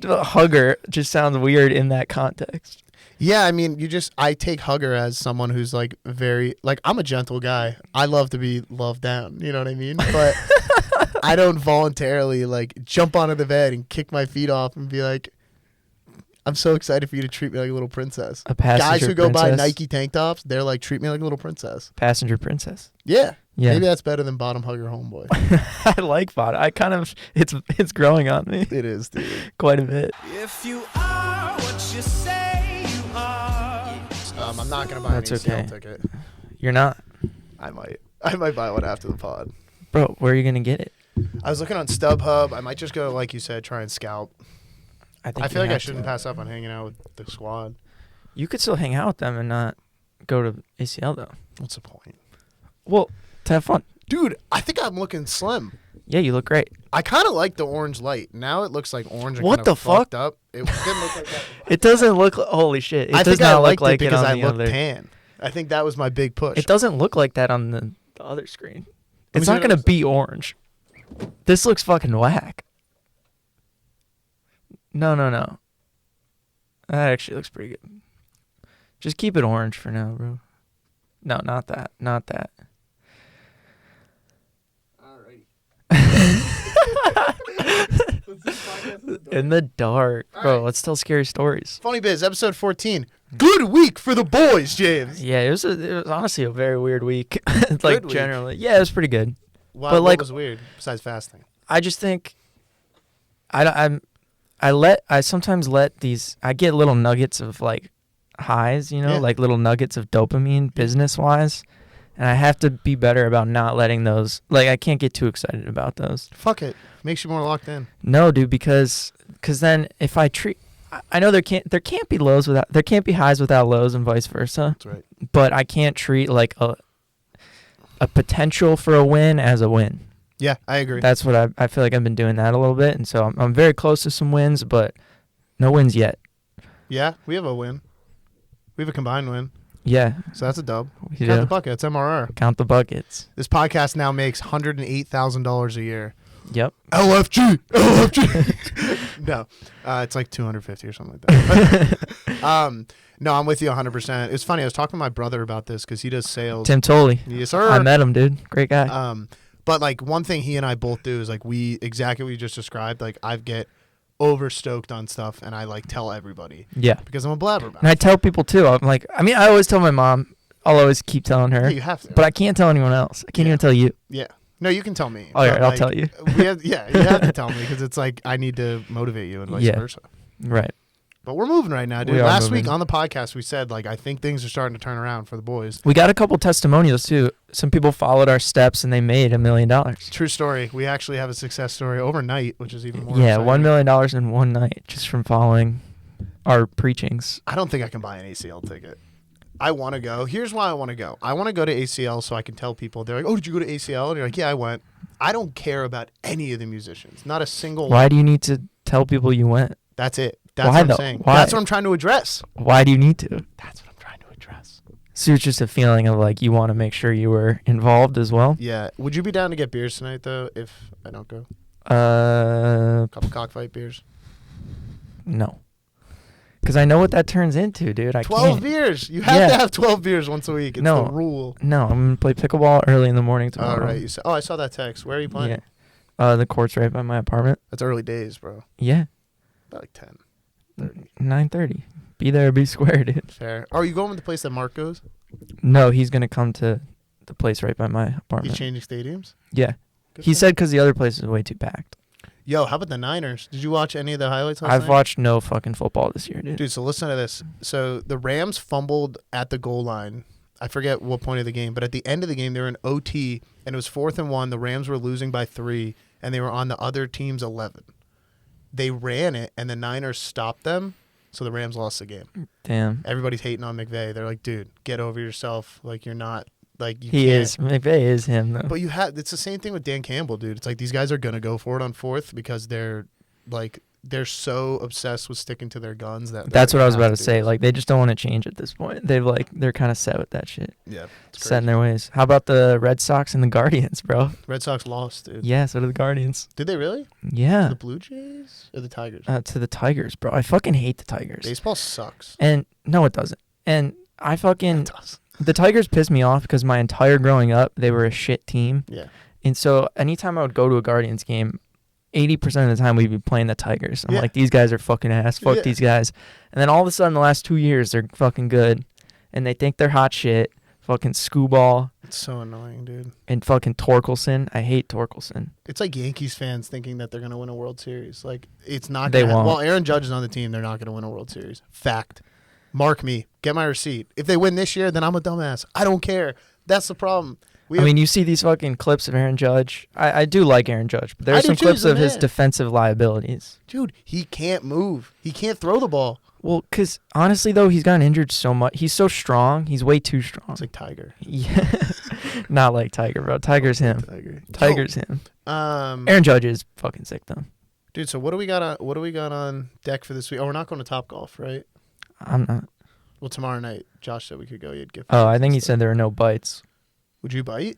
Hugger just sounds weird in that context. Yeah, I mean, I take hugger as someone who's like very, like, I'm a gentle guy. I love to be loved down. You know what I mean? But I don't voluntarily like jump onto the bed and kick my feet off and be like, I'm so excited for you to treat me like a little princess. A passenger Guys who go buy princess. Nike tank tops, they're like, treat me like a little princess. Passenger princess. Yeah. Yeah. Maybe that's better than bottom hugger homeboy. I like bot. I kind of it's growing on me It is, dude. quite a bit. If you are what you say you are. I'm not gonna buy an That's ACL okay. ticket. You're not, I might buy one after the pod. bro. Where are you gonna get it? I was looking on StubHub. I might just go, like you said, try and scalp. think I you feel like I have shouldn't to. pass up on hanging out with the squad. You could still hang out with them and not go to ACL though. What's the point? Well, to have fun. Dude, I think I'm looking slim. Yeah, you look great. I kind of like the orange light. Now it looks like orange. And What kinda the fuck? fucked Up. It didn't look like that. It doesn't look. Holy shit! It I does think I not liked look like it because on I the look other. tan. I think that was my big push. It doesn't look like that on the other screen. Let me It's see not what it gonna looks be orange. This looks fucking whack. No. That actually looks pretty good. Just keep it orange for now, bro. No, not that. Not that. In the dark, bro. Alright. Let's tell scary stories. Funny Biz, episode 14. Good week for the boys, James. Yeah, it was honestly a very weird week. Like Good week. generally, yeah, it was pretty good. Wow, But, what like- was weird besides fasting? I just think I sometimes let these, I get little nuggets of like highs, you know, Yeah. like little nuggets of dopamine business wise, and I have to be better about not letting those, like I can't get too excited about those. Fuck it. Makes you more locked in. No, dude, because then if I know there can't be there can't be highs without lows and vice versa, That's right. but I can't treat like a potential for a win as a win. Yeah, I agree. That's what I feel like I've been doing that a little bit, and so I'm very close to some wins, but no wins yet. Yeah, we have a win. We have a combined win. Yeah, So that's a dub. we Count the do. bucket. That's MRR. Count the buckets. This podcast now makes $108,000 a year. Yep. LFG. No, it's like 250 or something like that. No, I'm with you 100%. It's funny. I was talking to my brother about this because he does sales. Tim Tolley. Yes, sir. I met him, dude. Great guy. But like one thing he and I both do is like exactly what you just described. Like I get overstoked on stuff and I like tell everybody Yeah. because I'm a blabbermouth. And I tell people too. I'm like, I always tell my mom. I'll always keep telling her. Yeah, you have to. But I can't tell anyone else. I can't even tell you. Yeah. No, you can tell me. All right, But, I'll like, tell you. you have to tell me because it's like I need to motivate you and vice Yeah. versa. Right. But we're moving right now, dude. We are Last week moving. on the podcast, we said like I think things are starting to turn around for the boys. We got a couple testimonials too. Some people followed our steps and they made $1 million. True story. We actually have a success story overnight, which is even more. Yeah, exciting. $1 million in one night just from following our preachings. I don't think I can buy an ACL ticket. I want to go. Here's why I want to go. I want to go to ACL so I can tell people. They're like, "Oh, did you go to ACL?" And you're like, "Yeah, I went." I don't care about any of the musicians. Not a single one. Why do you need to tell people you went? That's it. That's Why what I'm though? saying. Why? That's what I'm trying to address. Why do you need to? That's what I'm trying to address. So it's just a feeling of like you want to make sure you were involved as well. Yeah. Would you be down to get beers tonight though if I don't go? Uh, Couple cockfight beers. no. Because I know what that turns into, dude. I 12 can't. beers. You have Yeah. to have 12 beers once a week. It's No. the rule. No, I'm gonna play pickleball early in the morning All tomorrow. right. You said, I saw that text. Where are you playing? Yeah. The court's right by my apartment. That's early days, bro. Yeah. About like 10. 30. 9:30. Be there, be square, dude. Fair. Are you going to the place that Mark goes? No, he's gonna come to the place right by my He's apartment. changing stadiums? Yeah. Good He for him. said because the other place is way too packed. Yo, how about the Niners? Did you watch any of the highlights last I've night? watched no fucking football this year, dude. Dude, so listen to this. So the Rams fumbled at the goal line. I forget what point of the game, but at the end of the game, they were in OT, and it was 4th and 1. The Rams were losing by 3, and they were on the other team's 11. They ran it, and the Niners stopped them, so the Rams lost the game. Damn. Everybody's hating on McVay. They're like, dude, get over yourself. Like, you're not, like, you He can't. is. McVay is him, though. But it's the same thing with Dan Campbell, dude. It's like these guys are going to go for it on 4th because they're, like, they're so obsessed with sticking to their guns that That's they're what I was gonna about have to do say. this. Like they just don't want to change at this point. They're kind of set with that shit. Yeah, it's Set in crazy. their ways. How about the Red Sox and the Guardians, bro? Red Sox lost, dude. Yeah, so do the Guardians. Did they really? Yeah. The Blue Jays or the Tigers? To the Tigers, bro. I fucking hate the Tigers. Baseball sucks. And no, it doesn't. And I fucking It does. the Tigers pissed me off because my entire growing up they were a shit team. Yeah. And so anytime I would go to a Guardians game, 80% of the time we'd be playing the Tigers. I'm Yeah. like, these guys are fucking ass. Fuck Yeah. these guys. And then all of a sudden, the last 2 years, they're fucking good. And they think they're hot shit. Fucking Scooball It's so annoying, dude. and fucking Torkelson. I hate Torkelson. It's like Yankees fans thinking that they're going to win a World Series. Like, it's not They going to won't. Well, Aaron Judge is on the team. They're not going to win a World Series. Fact. Mark me. Get my receipt. If they win this year, then I'm a dumbass. I don't care. That's the problem. I mean, you see these fucking clips of Aaron Judge. I do like Aaron Judge, but I there's do some too, clips he's a of his man. defensive liabilities. Dude, he can't move. He can't throw the ball. Well, because honestly, though, he's gotten injured so much. He's so strong. He's way too strong. It's like Tiger. Yeah. Not like Tiger, bro. Tiger's him. Tiger. Tiger's him. Yo, Aaron Judge is fucking sick, though. dude, so what do we got on deck for this week? Oh, we're not going to Top Golf, right? I'm not. Well, tomorrow night, Josh said we could go. You'd give. Oh, I think he said there were no bites. Would you bite?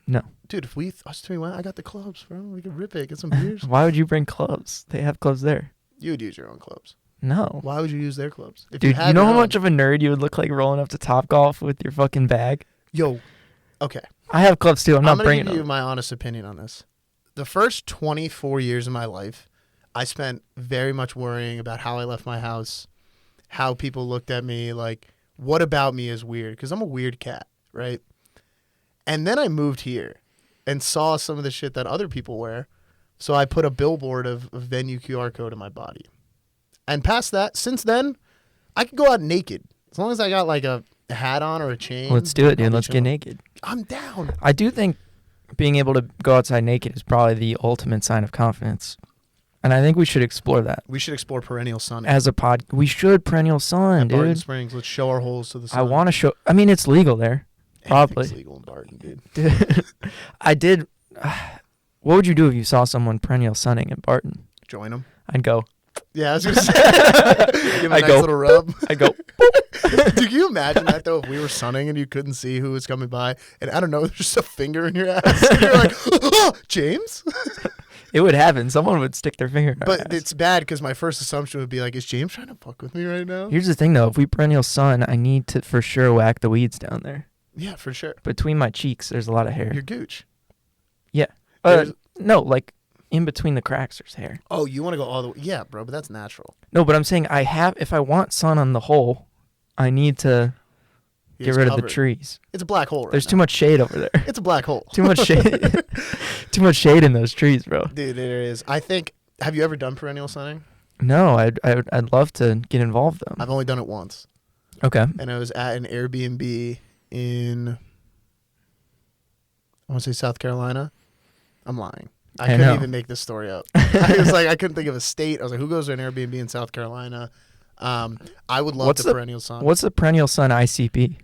No. Dude, if us three went, I got the clubs, bro. We could rip it, get some beers. Why would you bring clubs? They have clubs there. You would use your own clubs. No. Why would you use their clubs? If Dude, had you know your how own- much of a nerd you would look like rolling up to Top Golf with your fucking bag? Yo, okay. I have clubs too. I'm not gonna bringing give you them. my honest opinion on this. The first 24 years of my life, I spent very much worrying about how I left my house, how people looked at me, like, what about me is weird? Because I'm a weird cat, right? And then I moved here and saw some of the shit that other people wear. So I put a billboard of Venue QR code in my body. And past that, since then, I could go out naked. As long as I got like a hat on or a chain. Let's do it, I'll dude. be Let's get chilling. naked. I'm down. I do think being able to go outside naked is probably the ultimate sign of confidence. And I think we should explore that. We should explore perennial sun. As a pod, we should perennial sun, At Barton dude. Springs, let's show our holes to the sun. I want to show. I mean, it's legal there. Anything's probably. legal in Barton, dude. Dude, I did. What would you do if you saw someone perennial sunning in Barton? Join them. I'd go. Yeah, I was gonna say. Give him a I nice go. little rub. I'd go. Dude, can you imagine that though? If we were sunning and you couldn't see who was coming by, and I don't know, there's just a finger in your ass, and you're like, oh, James. It would happen. Someone would stick their finger in our But ass. it's bad because my first assumption would be like, is James trying to fuck with me right now? Here's the thing, though. If we perennial sun, I need to for sure whack the weeds down there. Yeah, for sure. Between my cheeks, there's a lot of hair. Your gooch. Uh, no, like in between the cracks, there's hair. Oh, you want to go all the way? Yeah, bro, but that's natural. No, but I'm saying if I want sun on the hole, I need to get It's rid of the covered. trees. It's a black hole right There's now. too much shade over there. It's a black hole. Too much shade. Too much shade in those trees, bro. Dude, there is. I think, have you ever done perennial sunning? No, I'd love to get involved though. I've only done it once. Okay. And I was at an Airbnb in, I want to say South Carolina. I'm lying. I I couldn't know. even make this story up. I was like, I couldn't think of a state. I was like, who goes to an Airbnb in South Carolina? I would love What's the the- perennial sun. What's the perennial sun ICP?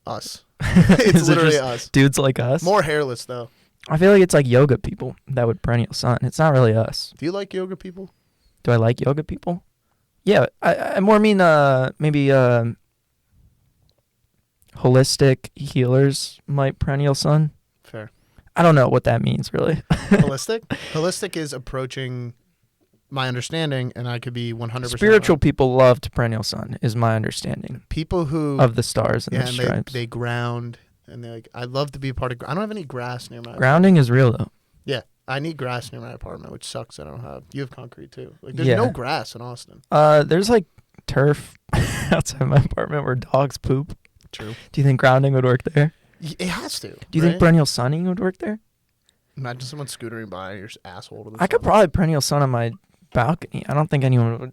Us? It's Is it literally just us. Dudes like us. More hairless though. I feel like it's like yoga people that would perennial sun. It's not really us. Do you like yoga people? Do I like yoga people? Yeah, I more mean maybe holistic healers might perennial sun. Fair. I don't know what that means really. Holistic? Holistic is approaching my understanding, and I could be 100% Spiritual wrong. people love to perennial sun is my understanding People who of the stars and yeah, the and stripes. they ground, and they're like, I'd love to be a part of. I don't have any grass near my. Grounding is real though. Yeah, I need grass near my apartment, which sucks. I don't have. You have concrete too. Like, there's Yeah. no grass in Austin. There's like turf outside my apartment where dogs poop. True. Do you think grounding would work there? It has to. Do you think perennial sunning would work there? Imagine someone scootering by your asshole to the I could sun. probably perennial sun on my balcony. I don't think anyone would.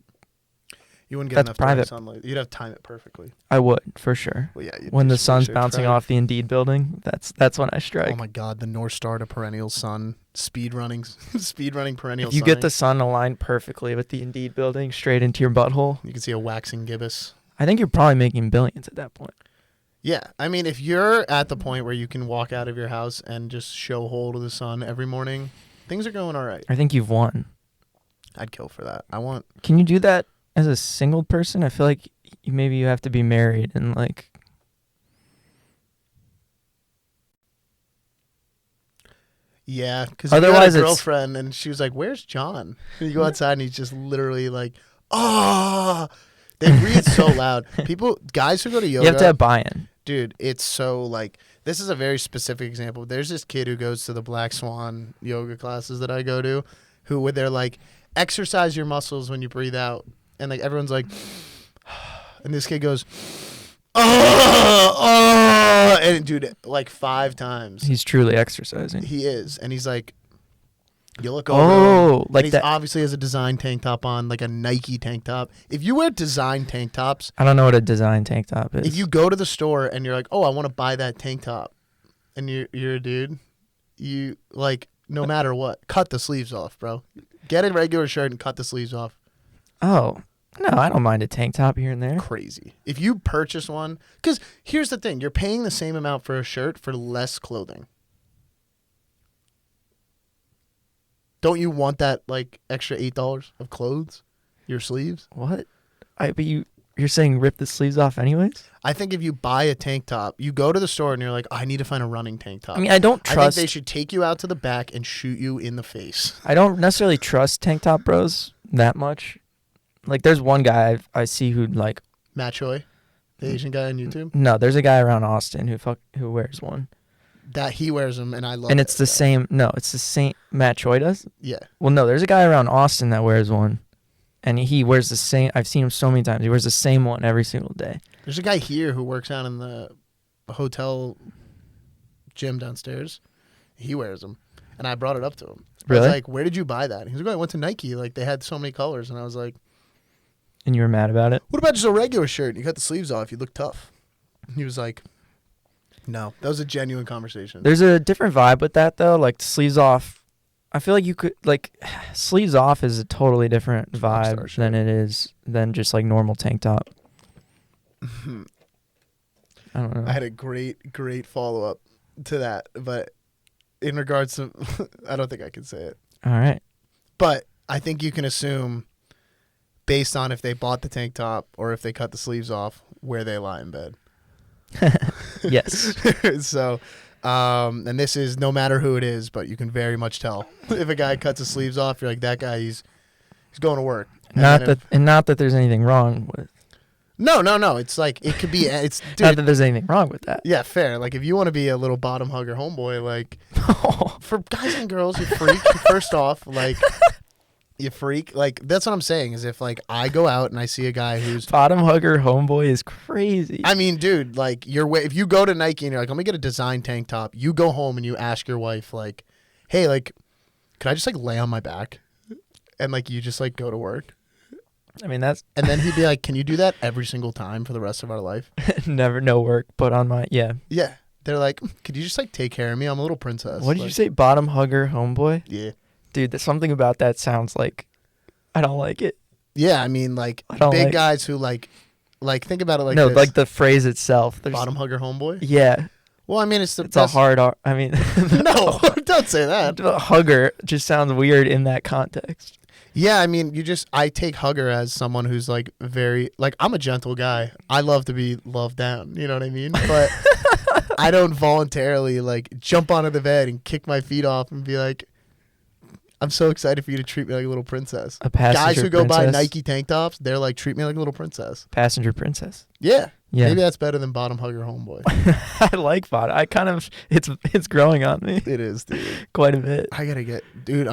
You wouldn't get that's enough private. direct sunlight. You'd have to time it perfectly. I would for sure. Well, yeah. When the sun's bouncing off the Indeed building, that's when I strike. Oh my God, the North Star to perennial sun, speed running perennial. If you get the sunning. sun aligned perfectly with the Indeed building straight into your butthole, you can see a waxing gibbous. I think you're probably making billions at that point. Yeah, I mean, if you're at the point where you can walk out of your house and just show hole to the sun every morning, things are going all right. I think you've won. I'd kill for that. I want. Can you do that as a single person? I feel like maybe you have to be married and like. Yeah, because Otherwise you had a it's- girlfriend and she was like, "Where's John?" And you go outside and he's just literally like, "Oh." They breathe so loud. Guys who go to yoga, You have to have buy-in. dude, it's so like. This is a very specific example. There's this kid who goes to the Black Swan yoga classes that I go to, where they're like, exercise your muscles when you breathe out, and like everyone's like, and this kid goes, oh, and dude, like 5 times. He's truly exercising. He is, and he's like, you look over. Oh, him, like and he's that. obviously has a design tank top on, like a Nike tank top. If you wear design tank tops, I don't know what a design tank top is. if you go to the store and you're like, oh, I want to buy that tank top, and you're a dude, you like no matter what, cut the sleeves off, bro. Get a regular shirt and cut the sleeves off. Oh, no, I don't mind a tank top here and there. Crazy. If you purchase one, because here's the thing, you're paying the same amount for a shirt for less clothing. Don't you want that like extra $8 of clothes? Your sleeves? What? But you're saying rip the sleeves off anyways? I think if you buy a tank top, you go to the store and you're like, I need to find a running tank top. I mean, I don't I think trust. they should take you out to the back and shoot you in the face. I don't necessarily trust tank top bros that much. Like, there's one guy I see who like. Matt Choi, the Asian guy on YouTube, No, there's a guy around Austin who wears one, that he wears them, and I love. and it's that the guy. same. No, it's the same. Matt Choi does. Yeah, Well, no, there's a guy around Austin that wears one, and he wears the same. I've seen him so many times. He wears the same one every single day. there's a guy here who works out in the hotel gym downstairs. He wears them, and I brought it up to him. I Really? was like, "Where did you buy that?" He was like, "Oh, I went to Nike. Like they had so many colors," and I was like, And you were mad about it? "What about just a regular shirt? You cut the sleeves off. You look tough." He was like, "No." That was a genuine conversation. There's a different vibe with that though. Like sleeves off. I feel like you could like sleeves off is a totally different Rockstar vibe shit. than it is than just like normal tank top. I don't know. I had a great follow up to that, but in regards to, I don't think I can say it. All right. But I think you can assume, based on if they bought the tank top or if they cut the sleeves off, where they lie in bed. Yes. So, and this is no matter who it is, but you can very much tell if a guy cuts his sleeves off. You're like, that guy, he's going to work. And then Not that there's anything wrong with. no. It's like it could be. It's Not dude. that there's anything wrong with that. Yeah, fair. Like if you want to be a little bottom hugger homeboy, like for guys and girls, you freak. First off, like you freak. Like that's what I'm saying. Is if like I go out and I see a guy who's, Bottom hugger homeboy is crazy. I mean, dude, like if you go to Nike and you're like, let me get a design tank top. You go home and you ask your wife like, hey, like, could I just like lay on my back, and like you just like go to work, I mean, that's and then he'd be like, can you do that every single time for the rest of our life? never no work, but on my yeah. Yeah. They're like, could you just like take care of me? I'm a little princess. What did you Like, say? Bottom hugger homeboy? Yeah. Dude, there's something about that sounds like I don't like it. Yeah, I mean, like I don't big like- guys who like think about it like no, this. like the phrase itself. There's, bottom hugger homeboy. Yeah, Well, I mean, it's the it's a hard. I mean, No, don't say that. the hugger just sounds weird in that context. Yeah, I mean, I take hugger as someone who's like very like I'm a gentle guy. I love to be loved down. You know what I mean? But I don't voluntarily like jump onto the bed and kick my feet off and be like, I'm so excited for you to treat me like a little princess. A passenger Guys who go buy princess. Nike tank tops, they're like, treat me like a little princess. Passenger princess. Yeah. Yeah, Maybe that's better than bottom hugger homeboy. I like bottom. I kind of it's growing on me It is, dude. quite a bit. I gotta get, dude.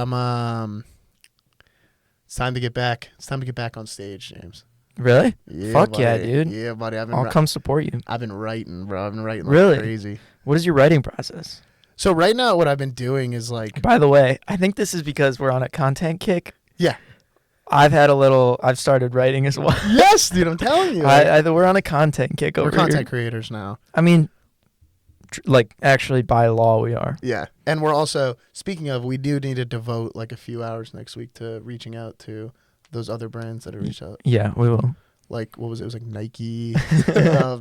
It's time to get back. It's time to get back on stage, James. Really? Yeah, Fuck yeah, buddy. dude. Yeah, buddy. I'll come support you. I've been writing, bro. I've been writing like Really? crazy. What is your writing process? So right now, what I've been doing is like, By the way, I think this is because we're on a content kick. yeah, I've started writing as well. yes, dude. I'm telling you, We're on a content kick we're over content here. creators now. I mean, like actually by law we are. Yeah, and we're also speaking of, we do need to devote like a few hours next week to reaching out to those other brands that have reached out. Yeah, we will. Like what was it? It was like Nike,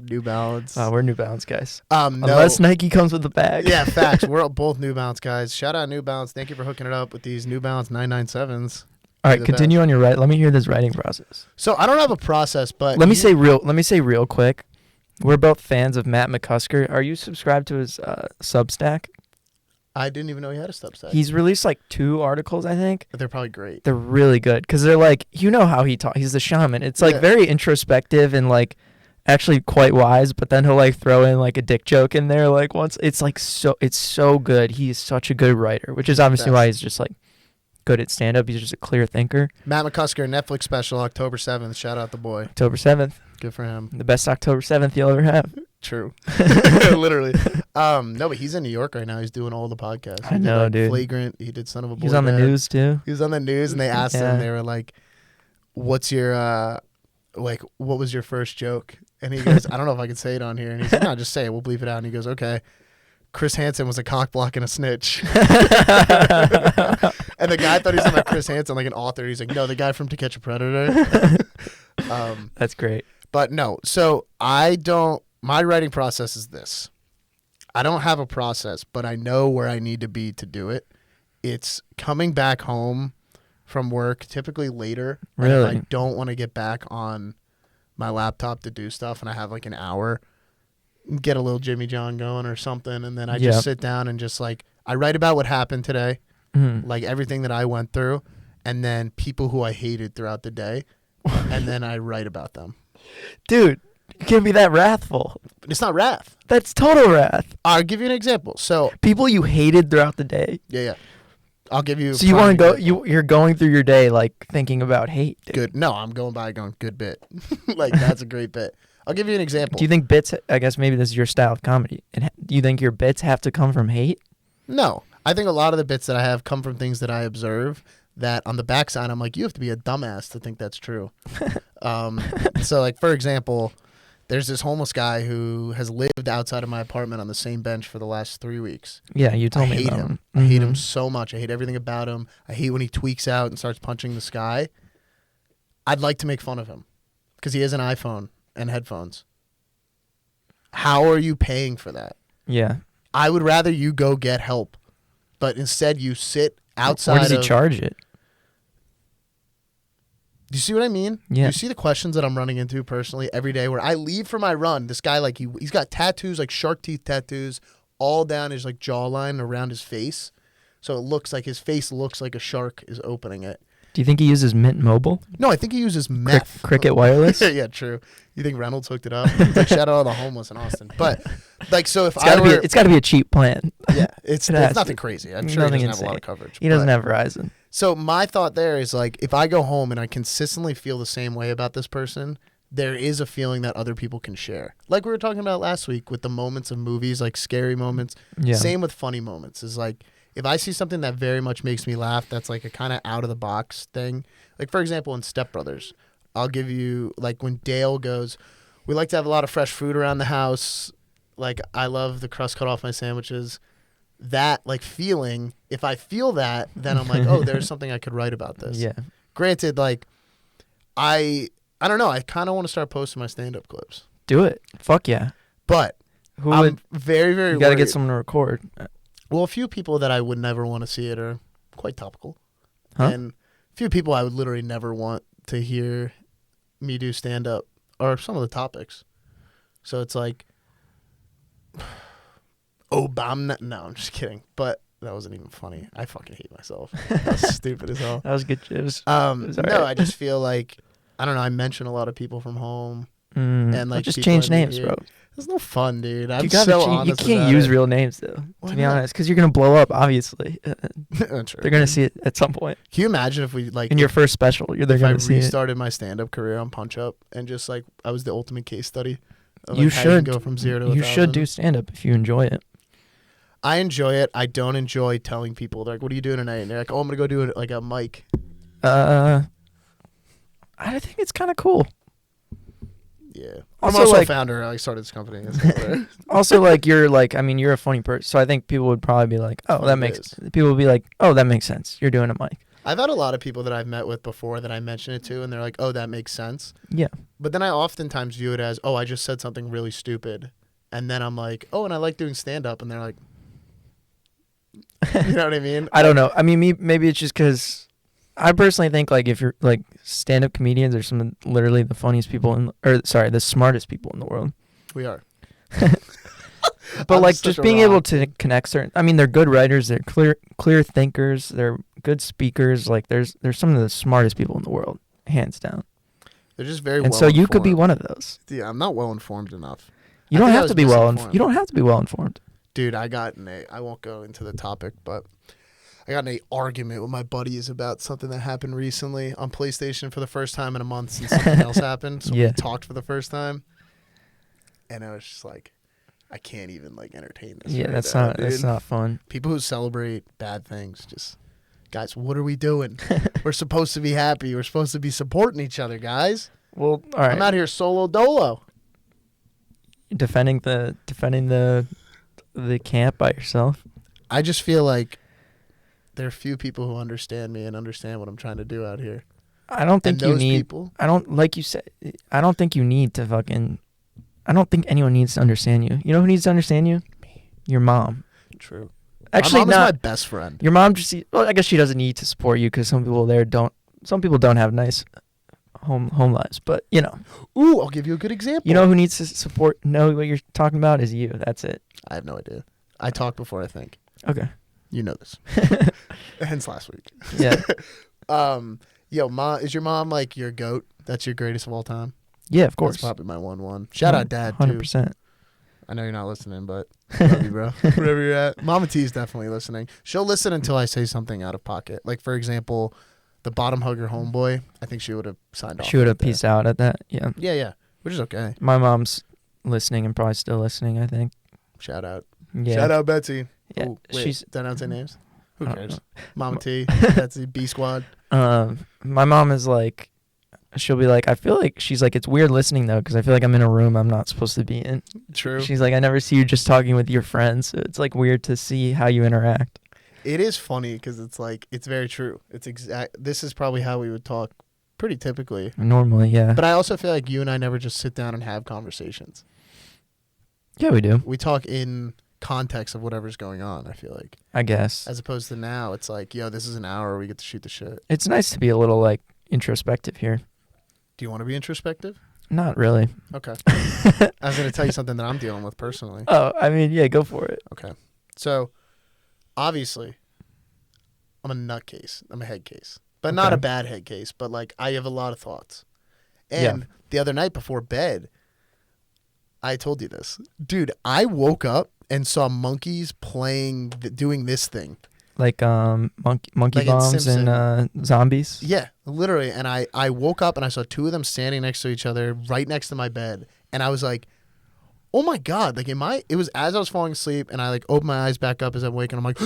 New Balance. We're New Balance guys. No. Unless Nike comes with the bag. Yeah, facts. We're both New Balance guys. Shout out New Balance. Thank you for hooking it up with these New Balance 997s. All be right, the continue best. on your right. Let me hear this writing process. So I don't have a process, but Let me say real quick. We're both fans of Matt McCusker. Are you subscribed to his Substack? I didn't even know he had a Substack. He's released like 2 articles, I think. But they're probably great. They're really good because they're like, you know how he talks. He's the shaman. It's like Yeah. very introspective and like actually quite wise. But then he'll like throw in like a dick joke in there. Like once it's like it's so good. He is such a good writer, which is obviously why he's just like good at stand up. He's just a clear thinker. Matt McCusker Netflix special October 7th. Shout out the boy. October 7th, Good for him. the best October 7th you'll ever have. True. Literally. No, but he's in New York right now. He's doing all the podcasts. I know, dude. Flagrant. He did Son of a Boy. He's on the Band. news too. He was on the news, and they asked Yeah. him. They were like, "What's your like? What was your first joke?" And he goes, "I don't know if I can say it on here." And he's like, "No, just say it. We'll bleep it out." And he goes, "Okay." Chris Hansen was a cock block and a snitch. And the guy thought he was talking about Chris Hansen, like an author. He's like, "No, the guy from To Catch a Predator." That's great. But no, so I don't. My writing process is this. I don't have a process, but I know where I need to be to do it. It's coming back home from work, typically later. And if Really? I don't want to get back on my laptop to do stuff, and I have like an hour, get a little Jimmy John going or something, and then I Yeah. just sit down and just like I write about what happened today, Mhm. like everything that I went through, and then people who I hated throughout the day, and then I write about them. Dude, you can't be that wrathful. It's not wrath. That's total wrath. I'll give you an example. So People you hated throughout the day. yeah. I'll give you. So you prime want to go? example. You're going through your day like thinking about hate. Dude. Good. No, I'm going by going good bit. Like that's a great bit. I'll give you an example. Do you think bits? I guess maybe this is your style of comedy. Do you think your bits have to come from hate? No, I think a lot of the bits that I have come from things that I observe. That on the backside, I'm like, you have to be a dumbass to think that's true. So like for example, there's this homeless guy who has lived outside of my apartment on the same bench for the last 3 weeks. Yeah, you I told me hate about him. I hate him Mhm. so much. I hate everything about him. I hate when he tweaks out and starts punching the sky. I'd like to make fun of him because he has an iPhone and headphones. How are you paying for that? Yeah. I would rather you go get help, but instead you sit outside. Where does he of, charge it? Do you see what I mean? Yeah. You see the questions that I'm running into personally every day where I leave for my run. This guy, like, he's got tattoos, like shark teeth tattoos, all down his, like, jawline and around his face. So it looks like his face looks like a shark is opening it. Do you think he uses Mint Mobile? No, I think he uses meth. Cricket Wireless? Yeah, true. You think Reynolds hooked it up? It's like, shout out all the homeless in Austin. But, like, so if It's I gotta were... it's got to be a cheap plan. yeah, it's it has nothing to. crazy. I'm sure he Nothing doesn't have a lot of insane. coverage. He doesn't but- have Verizon. So my thought there is like, if I go home and I consistently feel the same way about this person, there is a feeling that other people can share. Like we were talking about last week with the moments of movies, like scary moments. Yeah. Same with funny moments. Is like, if I see something that very much makes me laugh, that's like a kind of out of the box thing. Like for example, in Step Brothers, I'll give you like when Dale goes, we like to have a lot of fresh food around the house. Like I love the crust cut off my sandwiches. That like feeling, if I feel that, then I'm like, oh, there's something I could write about this. Yeah. Granted, like I don't know, I kind of want to start posting my stand-up clips, Do it. Fuck yeah. but Who I'm would? very, very. You got to get worried. someone to record. Well, a few people that I would never want to see it are quite topical, Huh? and a few people I would literally never want to hear me do stand-up or some of the topics. So it's like Obama. No, I'm just kidding. But that wasn't even funny. I fucking hate myself. That's stupid as hell. That was good. It was, was No, alright. I just feel like I don't know. I mention a lot of people from home, and like, just people change I meet names, here. bro. It's no fun, dude. I'm You gotta so change. You honest can't about use it. real names though. Why To be not? honest, because you're gonna blow up. Obviously, True. they're gonna see it at some point Can you imagine if we like in your first special. They're if I gonna see it. restarted my stand-up career on Punch Up and just like I was the ultimate case study. Of, You like, how can should go from 0 to You 1,000. should do stand up if you enjoy it. I enjoy it. I don't enjoy telling people. They're like, "What are you doing tonight?" And they're like, "Oh, I'm gonna go do it like a mic." I think it's kind of cool. Yeah. Also, I'm also like- a founder. I started this company. It's over. Also, like you're like, I mean, you're a funny person, so I think people would probably be like, oh, Funny that makes. biz. People would be like, oh, that makes sense. You're doing a mic. I've had a lot of people that I've met with before that I mention it to, and they're like, "Oh, that makes sense." Yeah. But then I oftentimes view it as, "Oh, I just said something really stupid," and then I'm like, "Oh, and I like doing stand up," and they're like, "You know what I mean?" I don't know. I mean, maybe it's just because I personally think like if you're like stand-up comedians are some of literally the funniest people the smartest people in the world. We are. But I'm like such just a being able rock. to connect certain, I mean, they're good writers, they're clear thinkers, they're good speakers. Like there's some of the smartest people in the world, hands down. They're just very And well so you could be informed. one of those. Yeah, I'm not well informed enough. You I don't think I have was to be misinformed. you don't have to be well informed. Dude, I won't go into the topic, but I got in a argument with my buddies about something that happened recently on PlayStation for the first time in a month since something else happened. So Yeah. we talked for the first time. And I was just like, I can't even like entertain this. Yeah, right that's now, not dude. fun. People who celebrate bad things, just guys, what are we doing? We're supposed to be happy. We're supposed to be supporting each other, guys. Well, all right. I'm out here solo dolo. defending the camp by yourself. I just feel like there are few people who understand me and understand what I'm trying to do out here. I don't think And you those need. people, I don't like you said. I don't think you need to fucking. I don't think anyone needs to understand you. You know who needs to understand you? Me. Your mom. True. Actually, my mom is not. my best friend. Your mom just. Well, I guess she doesn't need to support you because some people don't have nice home lives. But you know, Ooh, I'll give you a good example. you know who needs to know what you're talking about is you. That's it. I have no idea. I talk before I think. Okay. You know this. Hence last week. Yeah. Yo, is your mom like your goat? That's your greatest of all time? Yeah. Of course. That's probably my 1-1. Shout out dad, 100%. too. I know you're not listening, but love you, bro. Wherever you're at. Mama T is definitely listening. She'll listen until I say something out of pocket. Like, for example, the bottom hugger homeboy, I think she would have signed off. She would have right there. pieced out at that. Yeah. Yeah. Which is okay. My mom's listening and probably still listening. I think. Shout out. Yeah. Shout out, Betsy. Yeah. Ooh, wait, She's. did I not say names? Who I don't cares? know. Mama T, Betsy, B Squad. My mom is like, she'll be like, I feel like she's like, it's weird listening though, because I feel like I'm in a room I'm not supposed to be in. True. She's like, I never see you just talking with your friends. So it's like weird to see how you interact. It is funny because it's like, it's very true. It's this is probably how we would talk pretty typically. Normally, yeah. But I also feel like you and I never just sit down and have conversations. Yeah, we do. We talk in context of whatever's going on, I feel like. I guess. As opposed to now, it's like, yo, this is an hour we get to shoot the shit. It's nice to be a little like introspective here. Do you want to be introspective? Not really. Okay. I was going to tell you something that I'm dealing with personally. Oh, I mean, yeah, go for it. Okay. So, obviously, I'm a nutcase. I'm a head case. But not Okay. a bad head case, but like I have a lot of thoughts. And the other night before bed, I told you this. Dude, I woke up and saw monkeys playing, doing this thing. Like monkey Like in bombs and zombies. Yeah, literally. And I woke up and I saw two of them standing next to each other right next to my bed. And I was like, oh my God. Like, it was as I was falling asleep and I like opened my eyes back up as I'm waking. I'm like,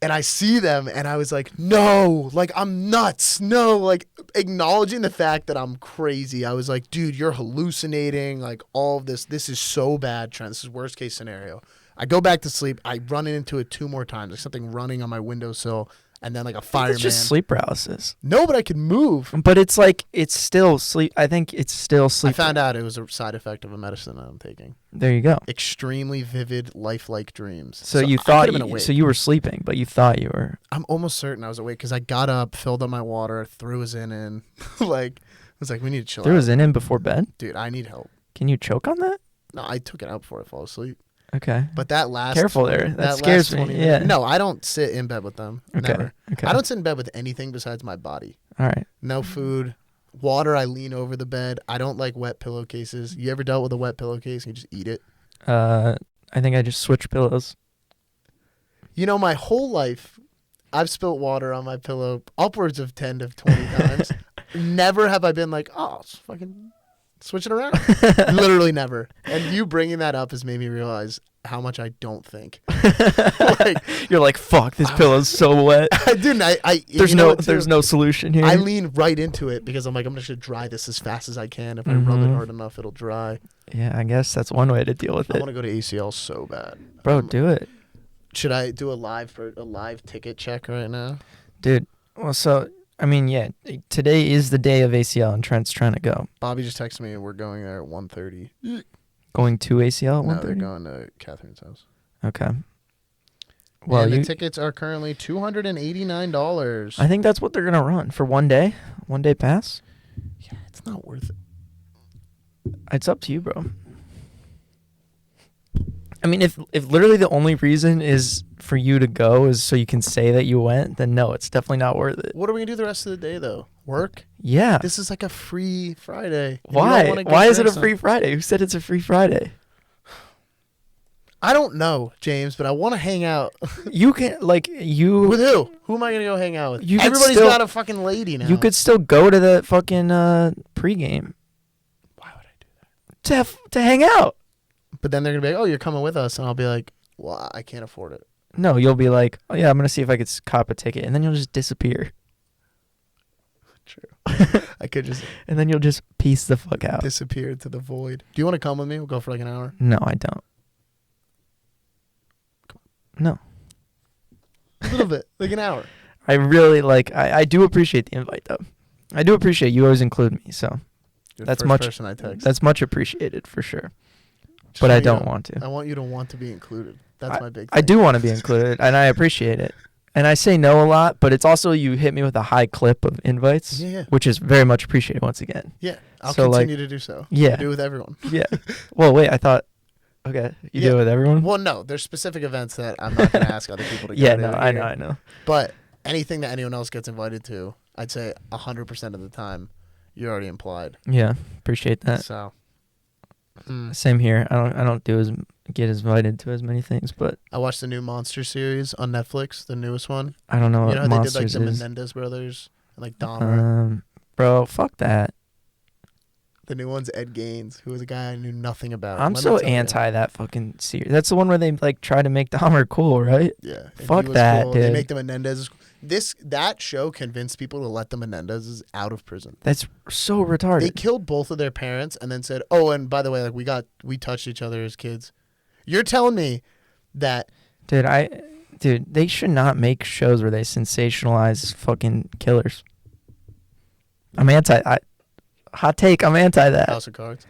and I see them and I was like, no, like I'm nuts. No, like acknowledging the fact that I'm crazy. I was like, dude, you're hallucinating. Like all of this. This is so bad, Trent. This is worst case scenario. I go back to sleep. I run into it 2 more times. Like something running on my windowsill and then like a fireman. It's just sleep paralysis. No, but I could move. But it's like it's still sleep. I think it's still sleep. I found out it was a side effect of a medicine that I'm taking. There you go. Extremely vivid, lifelike dreams. So you I thought could've been awake. so you were sleeping, but you thought you were. I'm almost certain I was awake because I got up, filled up my water, threw his in, like I was like, we need to chill There out. was in him before bed. Dude, I need help. Can you choke on that? No, I took it out before I fall asleep. Okay. But that last Careful 20 there. That last scares me. 20 Yeah. minutes- No, I don't sit in bed with them. Okay. Never. Okay. I don't sit in bed with anything besides my body. All right. No food. Water, I lean over the bed. I don't like wet pillowcases. You ever dealt with a wet pillowcase and you just eat it? I think I just switched pillows. You know, my whole life, I've spilt water on my pillow upwards of 10 to 20 times. Never have I been like, oh, let's fucking switch it around. Literally never. And you bringing that up has made me realize how much I don't think. Like, You're like, fuck, this pillow's so wet. dude, There's you know no what, too? there's no solution here. I lean right into it because I'm like, I'm just going to dry this as fast as I can. If I rub it Mhm. hard enough, it'll dry. Yeah, I guess that's one way to deal with I it. want to go to ACL so bad. Bro, do it. Should I do a live ticket check right now? Dude. Well, so I mean, yeah, today is the day of ACL and Trent's trying to go. Bobby just texted me and we're going there at 1:30. Going to ACL at No, they're 1:30? going to Catherine's house. Okay. Well, and you, the tickets are currently $289. I think that's what they're gonna run for 1 day. 1 day pass. Yeah, it's not worth it. It's up to you, bro. I mean, if literally the only reason is for you to go is so you can say that you went, then no, it's definitely not worth it. What are we gonna do the rest of the day though? Work? Yeah. This is like a free Friday. and you don't Why? wanna go Why is it a drink free some- Friday? Who said it's a free Friday? I don't know, James, but I want to hang out You can with you who? Who am I gonna go hang out with? You could Everybody's still- got a fucking lady now. you could still go to the fucking pregame Why would I do that? to hang out. But then they're gonna be like, "Oh, you're coming with us," and I'll be like, "Well, I can't afford it." No, you'll be like, oh yeah, I'm gonna see if I could cop a ticket, and then you'll just disappear, True. I could just and then you'll just piece the fuck out. disappear into the void. Do you want to come with me? We'll go for like an hour. No, I don't. No, A little bit, like an hour. I really I do appreciate the invite though. I do appreciate you always include me, so You're the That's first much- person I text. that's much appreciated for sure. Just But so I you don't know, want to. I want you to want to be included. That's my big thing. I do want to be included, and I appreciate it. And I say no a lot, but it's also you hit me with a high clip of invites, Yeah, yeah. which is very much appreciated once again. Yeah, I'll So, like- continue to do so. Yeah. I do with everyone. Yeah. Well, wait, I thought. Okay, you do Yeah. it with everyone. Well, no, there's specific events that I'm not going to ask other people to go Yeah, to. no, I know, here. I know. But anything that anyone else gets invited to, I'd say 100% of the time, you're already implied. Yeah, appreciate that. So, Same here. I don't get as invited to as many things, but I watched the new Monster series on Netflix, the newest one. I don't know You what know how they did like monsters the is. Menendez brothers and like Dahmer. Bro, fuck that. The new one's Ed Gaines, who was a guy I knew nothing about. I'm Let me so tell you. anti that fucking series. That's the one where they like try to make Dahmer cool, right? Yeah, and Fuck he was that, cool. They dude. make the Menendez. That show convinced people to let the Menendezes out of prison. That's so They retarded. killed both of their parents and then said, "Oh, and by the way, like we touched each other as kids." You're telling me that Dude, they should not make shows where they sensationalize fucking killers. I'm hot take. I'm anti that. House of Cards?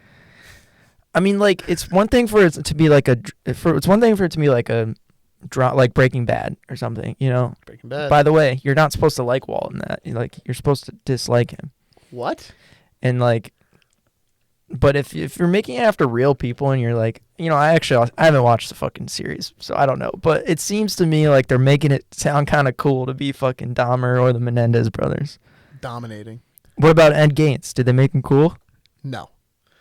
I mean, like, it's one thing for it to be like it's one thing for it to be like a like Breaking Bad or something, you know. Breaking Bad. By the way, you're not supposed to like Walton. That you're supposed to dislike him. What? And like, but if you're making it after real people and you're like, you know, I haven't watched the fucking series, so I don't know. But it seems to me like they're making it sound kind of cool to be fucking Dahmer or the Menendez brothers. Dominating. What about Ed Gaines? Did they make him cool? No.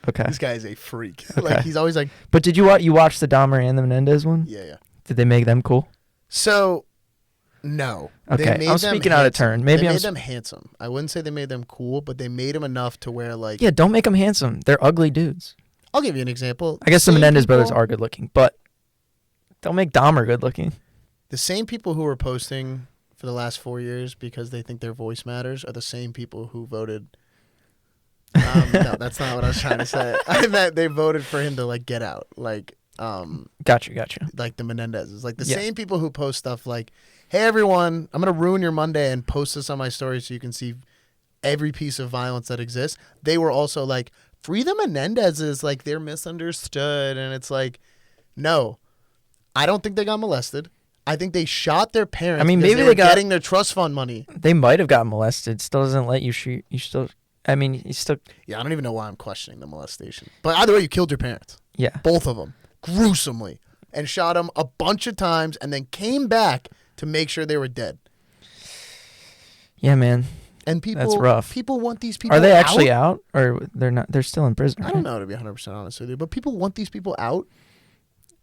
Okay. This guy is a freak. Okay. Like he's always like, But did you watch the Dahmer and the Menendez one? yeah. Did they make them cool? So, no. Okay, They made I'm them speaking out of handsome. turn. Maybe they I'm made s- them handsome. I wouldn't say they made them cool, but they made them enough to where like. Yeah, don't make them handsome. They're ugly dudes. I'll give you an example. I guess the Same Menendez brothers people- are good looking, but don't make Dahmer good looking. The same people who were posting for the last 4 years because they think their voice matters are the same people who voted. No, that's not what I was trying to say. I meant they voted for him to like get out, like Gotcha. like the Menendezes, like the Yeah. same people who post stuff like, "Hey everyone, I'm gonna ruin your Monday and post this on my story so you can see every piece of violence that exists." They were also like, "Free the Menendezes, like they're misunderstood," and it's like, no, I don't think they got molested. I think they shot their parents. I mean, because maybe they they were got- getting their trust fund money. They might have gotten molested. Still doesn't let you shoot. You still. I mean, you still. Yeah, I don't even know why I'm questioning the molestation. But either way, you killed your parents, Yeah. both of them, gruesomely, and shot them a bunch of times, and then came back to make sure they were dead. Yeah, man. And people, That's rough. People want these people. Are they actually out? out, or they're not? They're still in prison. I right? don't know, to be 100% honest with you, but people want these people out.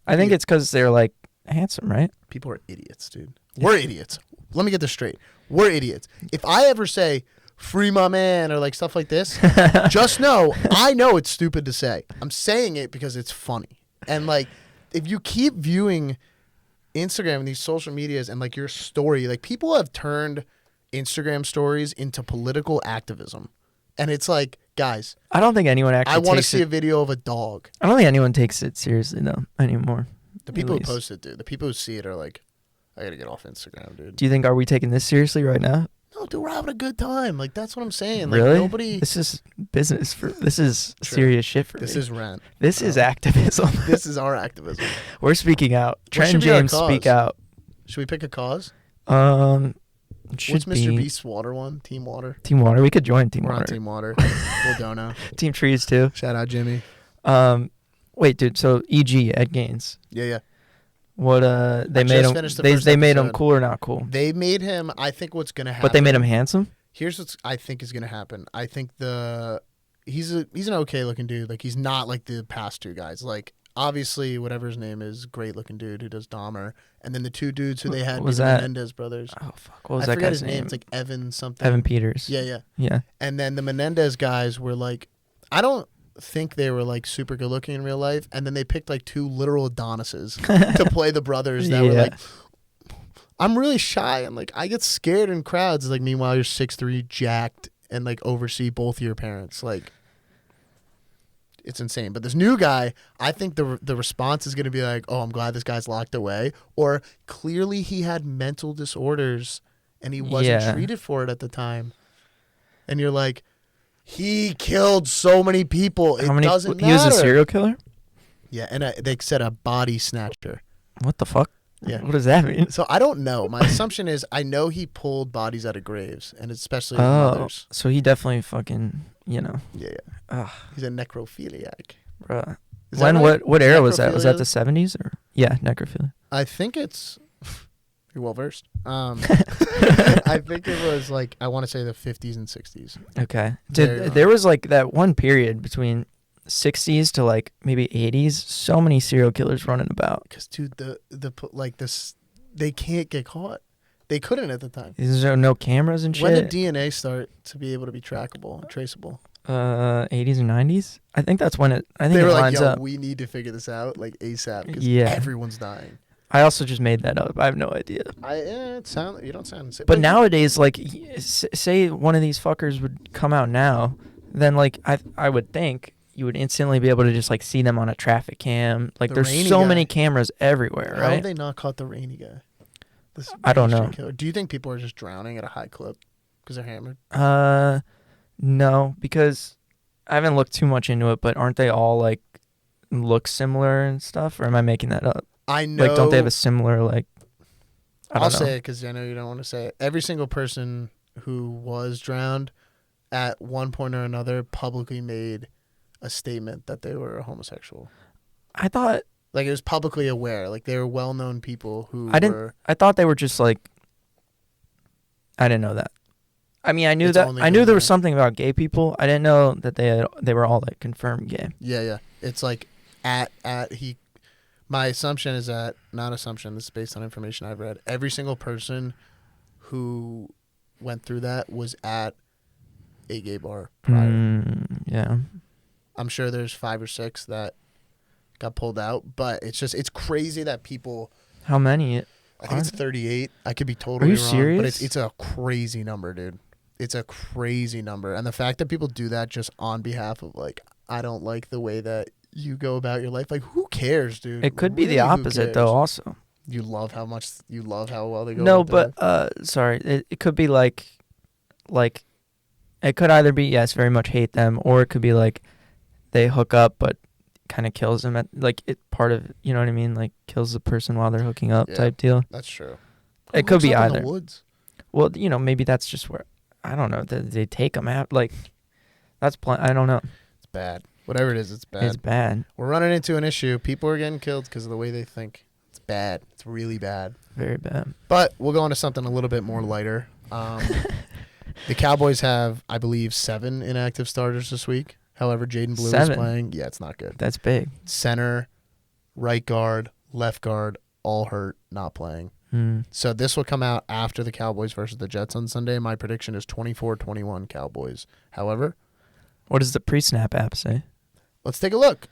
I think it's because they're like handsome, right? People are idiots, dude. We're idiots. Let me get this straight. We're idiots. If I ever say "free my man" or like stuff like this, just know I know it's stupid to say. I'm saying it because it's funny. And like, if you keep viewing Instagram and these social medias and like your story, like people have turned Instagram stories into political activism, and it's like, guys, I don't think anyone actually. I want to takes see it. a video of a dog. I don't think anyone takes it seriously though anymore. The at people who least. post it, dude. The people who see it are like, I gotta get off Instagram, dude. Do you think are we taking this seriously right now? No, dude, we're having a good time. Like that's what I'm saying. Like, Really? Nobody. This is business for. This is True. serious shit for This me. is rent. This is Oh. activism. This is our activism. We're speaking out. Trent should and be our James cause? speak out. Should we pick a cause? It should What's Mr. be Beast's water one? Team Water. Team Water. We could join Team We're on Water. Team Water. We'll dono. Team Trees too. Shout out Jimmy. Wait, dude. So EG Ed Gaines. Yeah. What they I made just him. finished the They first made him episode. cool or not cool? They made him. I think what's gonna happen. But they made him handsome. Here's what I think is gonna happen. I think he's an okay looking dude. Like he's not like the past two guys. Like obviously whatever his name is, great looking dude who does Dahmer, and then the two dudes who they had What was the that? Menendez brothers. Oh fuck! What was I that forget guy's his name. It's like Evan something. Evan Peters. Yeah. Yeah. And then the Menendez guys were like, I don't think they were like super good looking in real life. And then they picked like two literal Adonises to play the brothers that were Yeah. like, I'm really shy and like I get scared in crowds. Like meanwhile you're 6'3", jacked, and like oversee both your parents. Like it's insane. But this new guy, I think the response is going to be like, oh, I'm glad this guy's locked away, or clearly he had mental disorders and he wasn't Yeah. treated for it at the time. And you're like, he killed so many people. It How many? doesn't matter. He was a serial killer. Yeah, and they said a body snatcher. What the fuck? Yeah. What does that mean? So I don't know. My assumption is I know he pulled bodies out of graves, and especially the Oh, mothers. so he definitely fucking, you know, Yeah. ugh, He's a necrophiliac. bruh. Is that When? right? What era was that? Was that Necrophilia? the 70s or? Yeah, necrophilia. I think it's. You're well versed. I think it was like I want to say the 50s and 60s. Okay. Very There was like that one period between 60s to like maybe 80s. So many serial killers running about. Because dude, like this, they can't get caught. They couldn't at the time. There's no cameras and When did shit. DNA start to be able to be trackable and traceable? 80s and 90s. I think that's when it. I think They it were like, lines "Yo, up. we need to figure this out like ASAP because Yeah. everyone's dying." I also just made that up. I have no idea. You don't sound. But nowadays, like, say one of these fuckers would come out now, then like I would think you would instantly be able to just like see them on a traffic cam. Like, The there's rainy so guy. many cameras everywhere, how have right? they not caught the rainy guy? This I don't Main know. Street killer. Do you think people are just drowning at a high clip because they're hammered? No, because I haven't looked too much into it. But aren't they all like look similar and stuff? Or am I making that up? I know. Like, don't they have a similar like? I I'll don't know. say it because I know you don't want to say it. Every single person who was drowned at one point or another publicly made a statement that they were a homosexual. I thought Like it was publicly aware. Like they were well-known people who I thought they were just like. I didn't know that. I mean, I knew It's that. only I knew been there was there. something about gay people. I didn't know that they were all like confirmed gay. Yeah. It's like my assumption is that, not assumption, this is based on information I've read. Every single person who went through that was at a gay bar prior. Yeah. I'm sure there's 5 or 6 that got pulled out, but it's crazy that people. How many? I think it's 38. I could be totally you wrong, serious? but it's a crazy number, dude. It's a crazy number, and the fact that people do that just on behalf of like, I don't like the way that you go about your life. Like, who cares, dude? It could be Really, the who opposite though. cares? Also. You love how well they go. No, about their but life? sorry. It could be like, it could either be yes, very much hate them, or it could be like, they hook up, but kind of kills them at like it part of, you know what I mean, like kills the person while they're hooking up Yeah. type deal. That's true. It Who could be hooks up in either. the woods? Well, you know, maybe that's just where I don't know. They take them out like that's I don't know. It's bad. Whatever it is, it's bad. It's bad, We're running into an issue. People are getting killed because of the way they think. It's bad. It's really bad. very bad. But we'll go on to something a little bit more lighter. The Cowboys have, I believe, 7 inactive starters this week. However, Jaden Blue is 7? playing. Yeah, it's not good. That's big. Center, right guard, left guard, all hurt, not playing. So this will come out after the Cowboys versus the Jets on Sunday. My prediction is 24-21 Cowboys. However, What does the pre-snap app say? let's take a look.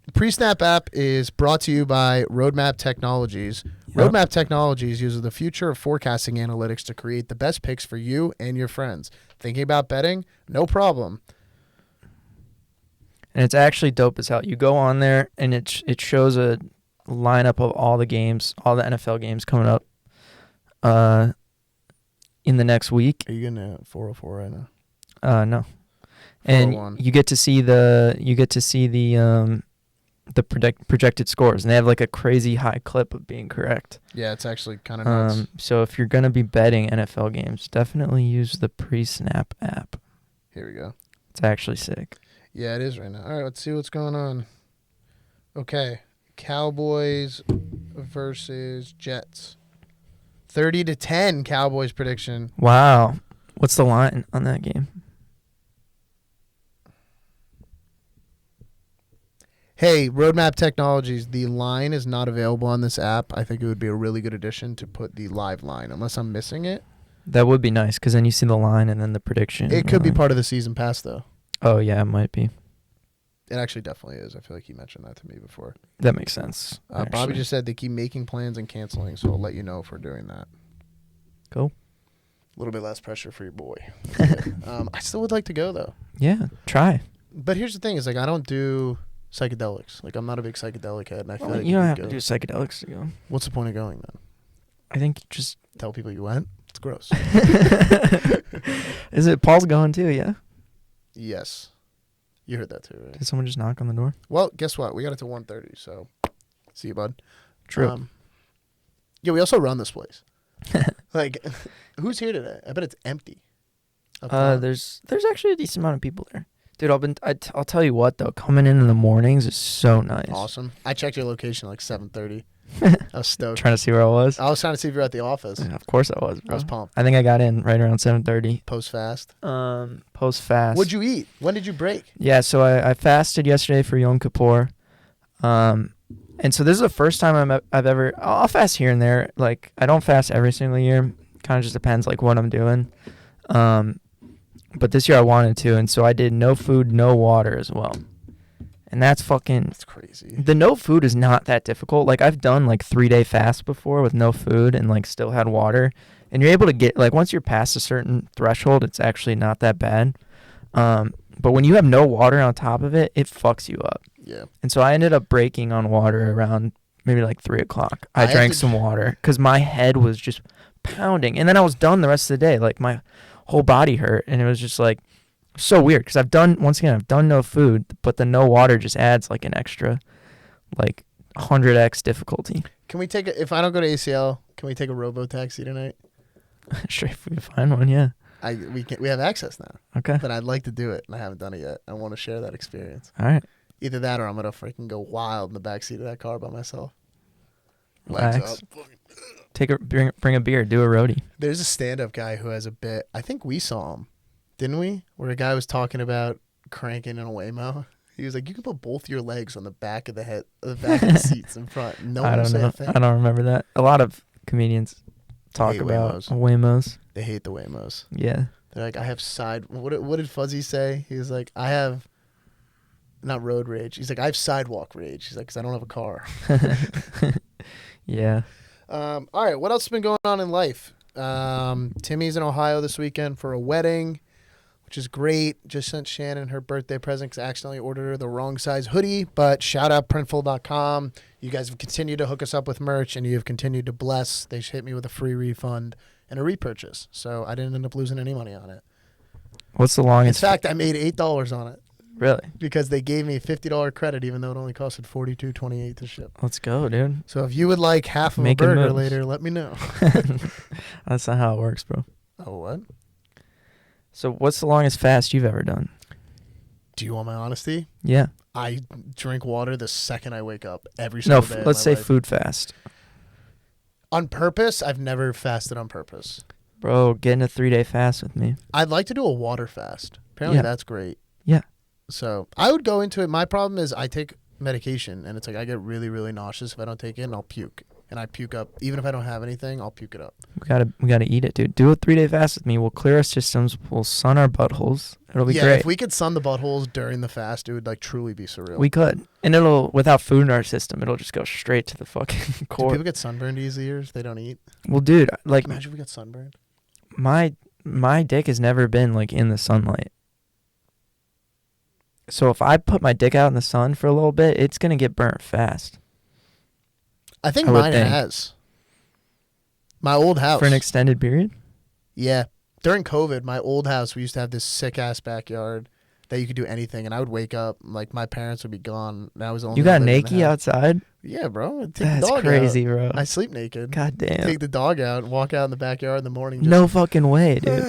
The Pre-Snap app is brought to you by Roadmap Technologies. Yep. Roadmap Technologies uses the future of forecasting analytics to create the best picks for you and your friends. Thinking about betting? No problem. And it's actually dope as hell. You go on there and it shows a lineup of all the games, all the NFL games coming up in the next week. Are you getting a 404 right now? No. And 401. you get to see the the projected scores, and they have like a crazy high clip of being correct. Yeah, it's actually kind of nuts. So if you're gonna be betting NFL games, definitely use the pre-snap app. Here we go. It's actually sick. Yeah, it is right now. All right, let's see what's going on. Okay, Cowboys versus Jets. 30-10 Cowboys prediction. Wow. What's the line on that game? Hey, Roadmap Technologies, the line is not available on this app. I think it would be a really good addition to put the live line, unless I'm missing it. That would be nice, because then you see the line and then the prediction. It could be part of the season pass, though. Oh, yeah, it might be. It actually definitely is. I feel like he mentioned that to me before. That makes sense. Bobby actually. just said they keep making plans and canceling, so I'll let you know if we're doing that. Cool. A little bit less pressure for your boy. I still would like to go, though. Yeah, try. But here's the thing: is like I don't do psychedelics. Like I'm not a big psychedelic head, and I feel like you don't could have go. to do psychedelics to go. What's the point of going then? I think just... Tell people you went. It's gross. Is it Paul's going too, yeah? Yes, you heard that too, right? Did someone just knock on the door? Well, guess what? We got it to 1:30, so see you, bud. True. Yeah, we also run this place. Like, who's here today? I bet it's empty. There's actually a decent amount of people there. Dude, I'll tell you what though, coming in the mornings is so nice. Awesome. I checked your location like 7:30. I was stoked. Trying to see where I was. I was trying to see if you were at the office. Yeah, of course I was, I bro. was pumped. I think I got in right around 7:30. Post fast. Post fast. What'd you eat? When did you break? Yeah, so I fasted yesterday for Yom Kippur. And so this is the first time I've ever... I'll fast here and there. Like, I don't fast every single year. Kind of just depends, like, what I'm doing. But this year I wanted to, and so I did no food, no water as well. And that's fucking... That's crazy. The no food is not that difficult. Like, I've done, like, 3-day fast before with no food and, like, still had water. And you're able to get... Like, once you're past a certain threshold, it's actually not that bad. But when you have no water on top of it, it fucks you up. Yeah. And so I ended up breaking on water around maybe like 3 o'clock. I drank some water because my head was just pounding. And then I was done the rest of the day. Like my whole body hurt. And it was just like so weird because I've done no food, but the no water just adds like an extra like 100x difficulty. Can we take if I don't go to ACL, can we take a robo taxi tonight? Sure, if we can find one, yeah. We have access now. Okay. But I'd like to do it and I haven't done it yet. I want to share that experience. All right. Either that or I'm gonna freaking go wild in the backseat of that car by myself. Relax. Bring a beer. Do a roadie. There's a stand-up guy who has a bit. I think we saw him, didn't we? Where a guy was talking about cranking in a Waymo. He was like, "You can put both your legs on the back of the back of the seats in front. No one I will don't say know. a thing." I don't remember that. A lot of comedians talk Hate about Waymos. Waymos. They hate the Waymos. Yeah. They're like, "I have side." What did Fuzzy say? He was like, "I have." Not road rage. He's like, I have sidewalk rage. He's like, because I don't have a car. Yeah. All right. What else has been going on in life? Timmy's in Ohio this weekend for a wedding, which is great. Just sent Shannon her birthday present because I accidentally ordered her the wrong size hoodie. But shout out Printful.com. You guys have continued to hook us up with merch and you have continued to bless. They hit me with a free refund and a repurchase. So I didn't end up losing any money on it. What's the In longest? fact, I made $8 on it. Really? Because they gave me a $50 credit, even though it only costed $42.28 to ship. Let's go, dude. So if you would like half of Making a burger moves. later, let me know. That's not how it works, bro. Oh, what? So what's the longest fast you've ever done? Do you want my honesty? Yeah. I drink water the second I wake up every No, single day. of let's my say life. food fast. On purpose, I've never fasted on purpose. Bro, get in a 3-day fast with me. I'd like to do a water fast. Apparently, Yeah. that's great. Yeah. So I would go into it. My problem is I take medication, and it's like I get really, really nauseous if I don't take it, and I'll puke. And I puke up. Even if I don't have anything, I'll puke it up. We gotta eat it, dude. Do a 3-day fast with me. We'll clear our systems. We'll sun our buttholes. It'll be Yeah, great. if we could sun the buttholes during the fast, it would like truly be surreal. We could. And it'll, without food in our system, it'll just go straight to the fucking Do core. people get sunburned easier if they don't eat? Well, dude, like Imagine if we got sunburned. my dick has never been like in the sunlight. So if I put my dick out in the sun for a little bit, it's gonna get burnt fast I think I would mine think. has. My old house. for an extended period. Yeah. During COVID, my old house, we used to have this sick ass backyard that you could do anything. And I would wake up, like my parents would be gone, and I was the only You got one living in the naked house. outside? Yeah, bro. I'd take the That's dog crazy, out. bro. I sleep naked. God damn. Take the dog out and walk out in the backyard in the morning. No fucking way, dude.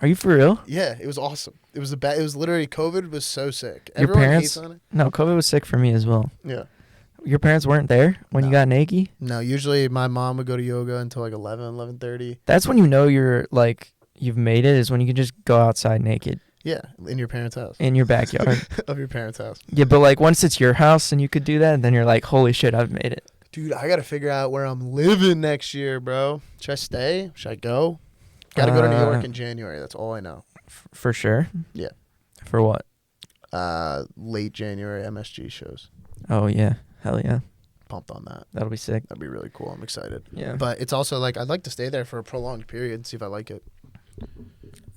Are you for real? Yeah, it was awesome. It was it was literally COVID was so sick. Your Everyone parents- hates on it. No, COVID was sick for me as well. Yeah. Your parents weren't there when you No. got naked? No, usually my mom would go to yoga until like 11:30. That's when you know you're like you've made it, is when you can just go outside naked Yeah, in your parents' house. in your backyard. Of your parents' house. Yeah, but like once it's your house and you could do that, then you're like, holy shit, I've made it. Dude, I got to figure out where I'm living next year, bro. Should I stay? Should I go? Got to go to New York in January. That's all I know. For sure. Yeah. For what? Late January MSG shows. Oh yeah, hell yeah, Pumped on that. that'll be sick. That'd be really cool. I'm excited. Yeah, But it's also like I'd like to stay there for a prolonged period and see if I like it.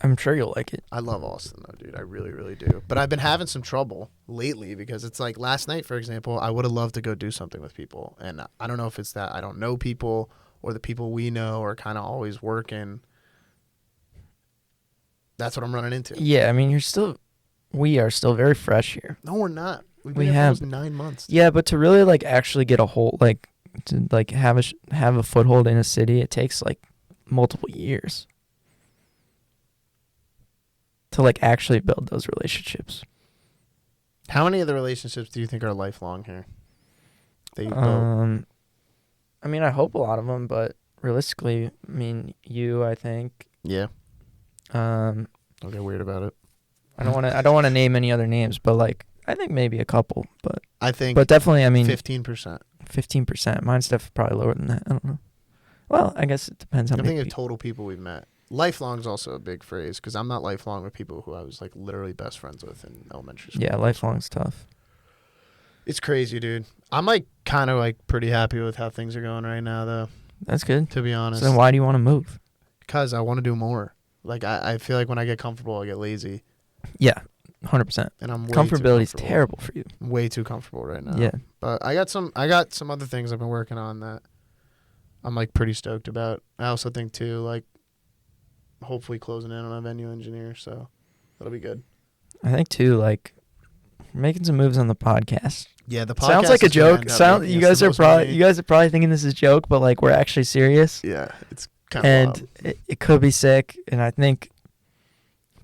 I'm sure you'll like it. I love Austin though, dude. I really, really do. But I've been having some trouble lately because it's like last night, for example, I would have loved to go do something with people. And I don't know if it's that I don't know people or the people we know are kind of always working. That's what I'm running into. Yeah, I mean we are still very fresh here. No, we're not. We've We been here have- for almost 9 months. Yeah, but to really like actually get a hold, like to like have a foothold in a city, it takes like multiple years to like actually build those relationships. How many of the relationships do you think are lifelong here? That you built? I mean, I hope a lot of them, but realistically, I mean, I think, Yeah. um, Don't get weird about it. I don't want to name any other names, but like, I think maybe a couple, I think but definitely, I mean, 15%. 15%. Mine's definitely probably lower than that. I don't know. Well, I guess it depends how I'm many. thinking of total people we've met. Lifelong is also a big phrase because I'm not lifelong with people who I was like literally best friends with in elementary school. Yeah, lifelong's tough. It's crazy, dude. I'm like kind of like pretty happy with how things are going right now, though. That's good. To be honest, So then why do you want to move? because I want to do more. Like I feel like when I get comfortable, I get lazy, Yeah, 100%. and I'm way Comfortability is too comfortable. terrible for you. I'm way too comfortable right now. Yeah. But I got some other things I've been working on that I'm like pretty stoked about. I also think too, like hopefully closing in on a venue engineer, so that'll be good. I think too, like making some moves on the podcast. Yeah, the podcast Sounds like a is gonna joke. end up Sound making you us guys the are most probably money. thinking this is a joke, but like we're actually serious. Yeah, it's kind of And it could be sick. And I think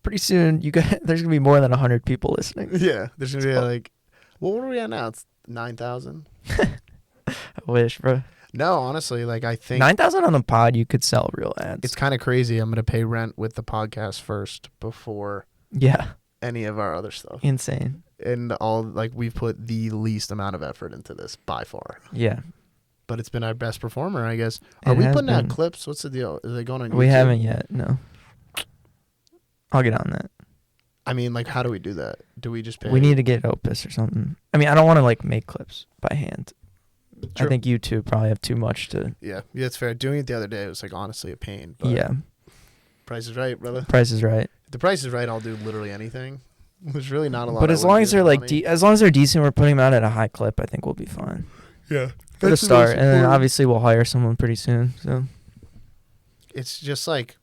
pretty soon there's gonna be more than 100 people listening. yeah. There's gonna be It's- like, what are we at now? It's 9,000. I wish, bro. No, honestly, like I think 9,000 on the pod, you could sell real ads. it's kind of crazy. I'm gonna pay rent with the podcast first before Yeah, any of our other stuff, insane. and all like we've put the least amount of effort into this by far. Yeah, But it's been our best performer, I guess. Are It we has putting out been. clips? What's the deal? Is they going on YouTube? we haven't yet. No, I'll get on that. I mean, like, how do we do that? Do we just pay? We need to get Opus or something. I mean, I don't want to like make clips by hand. I True. think you two probably have too much to. Yeah, it's fair. Doing it the other day was like honestly a pain. But Yeah, Price is right, brother. Price is Right. If the price is right, I'll do literally anything. There's really not a lot. But I as wouldn't long do as they're for like, money. as long as they're decent, we're putting them out at a high clip. I think we'll be fine Yeah. for the That's start, most and then important. obviously we'll hire someone pretty soon. So It's just like,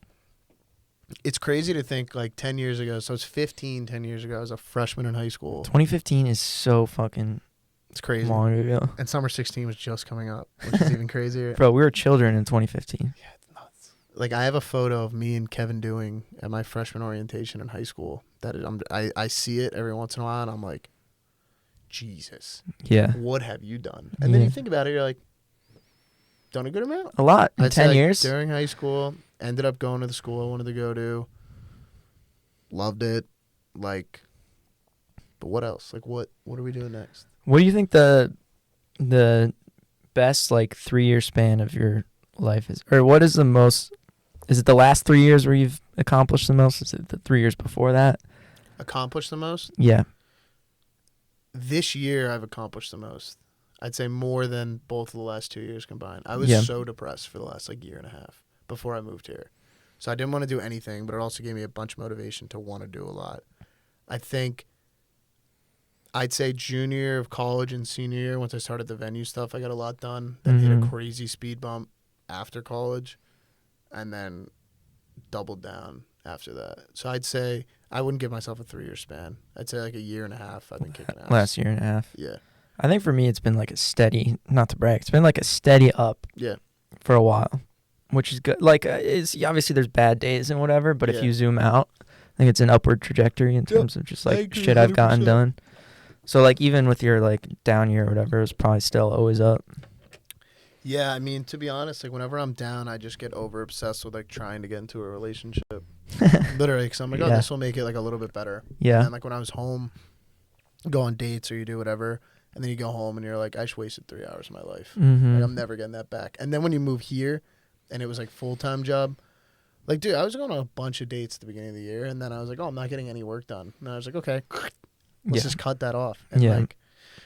it's crazy to think like 10 years ago. So it's 10 years ago. I was a freshman in high school. 2015 is so fucking It's crazy. long ago, And summer 16 was just coming up, which is even crazier. bro. We were children in 2015. Like I have a photo of me and Kevin doing at my freshman orientation in high school. That is, I see it every once in a while, and I'm like, Jesus, Yeah, what have you done? And then Yeah. you think about it, you're like, done a good amount. a lot in I'd say, 10 like, years. during high school. Ended up going to the school I wanted to go to. Loved it, like. But what else? Like what are we doing next? What do you think the best like 3-year span of your life is, or what is the most? Is it the last 3 years where you've accomplished the most? Is it the 3 years before that? Accomplished the most? Yeah. This year I've accomplished the most. I'd say more than both of the last 2 years combined. I was Yeah. so depressed for the last like year and a half before I moved here. So I didn't want to do anything, but it also gave me a bunch of motivation to want to do a lot. I think I'd say junior year of college and senior year, once I started the venue stuff, I got a lot done. Then hit a Mhm. crazy speed bump after college and then doubled down after that. So I'd say I wouldn't give myself a 3-year span. I'd say like a year and a half. I've been kicking ass. Last year and a half. Yeah. I think for me it's been like a steady, not to brag, it's been like a steady up Yeah. for a while, which is good. Like it's obviously there's bad days and whatever, but Yeah. if you zoom out, I think it's an upward trajectory in terms of just I like agree shit I've gotten 100%. done. So like even with your like down year or whatever, it was probably still always up. Yeah, I mean, to be honest, like whenever I'm down, I just get over obsessed with like trying to get into a relationship. Literally, because I'm like, oh, Yeah. this will make it like a little bit better. Yeah. And like when I was home, go on dates or you do whatever, and then you go home and you're like, I just wasted 3 hours of my life. Mm-hmm. Like I'm never getting that back. And then when you move here, and it was like full-time job, like dude, I was going on a bunch of dates at the beginning of the year, and then I was like, oh, I'm not getting any work done. And I was like, okay, let's just cut that off. And Yeah. like,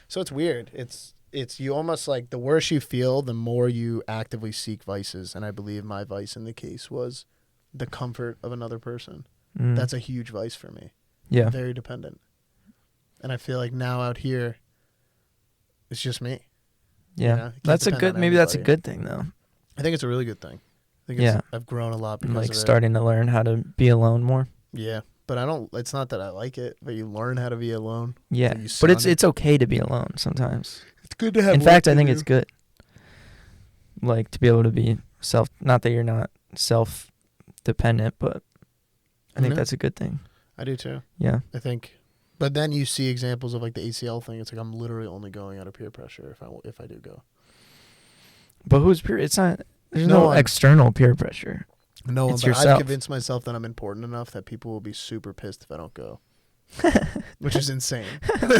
so it's weird. It's you almost like the worse you feel, the more you actively seek vices. And I believe my vice in the case was the comfort of another person. Mm. That's a huge vice for me. yeah. I'm very dependent. And I feel like now out here, it's just me. Yeah. know, you can't That's a depend good, on maybe that's a anybody. good thing though. I think it's a really good thing. I think Yeah. I've grown a lot because Like of it. starting to learn how to be alone more. Yeah, but I don't. It's not that I like it, but you learn how to be alone. Yeah. you But it's sound- it's okay to be alone sometimes. It's good to have. In fact, I think it's good. Like to be able to be not that you're not self dependent, but I think No. that's a good thing. I do too. Yeah. I think, but then you see examples of like the ACL thing. It's like I'm literally only going out of peer pressure if I do go. But who's peer? It's not. There's No no, one. external peer pressure. No one, It's but I've yourself. convinced myself that I'm important enough that people will be super pissed if I don't go, which is insane.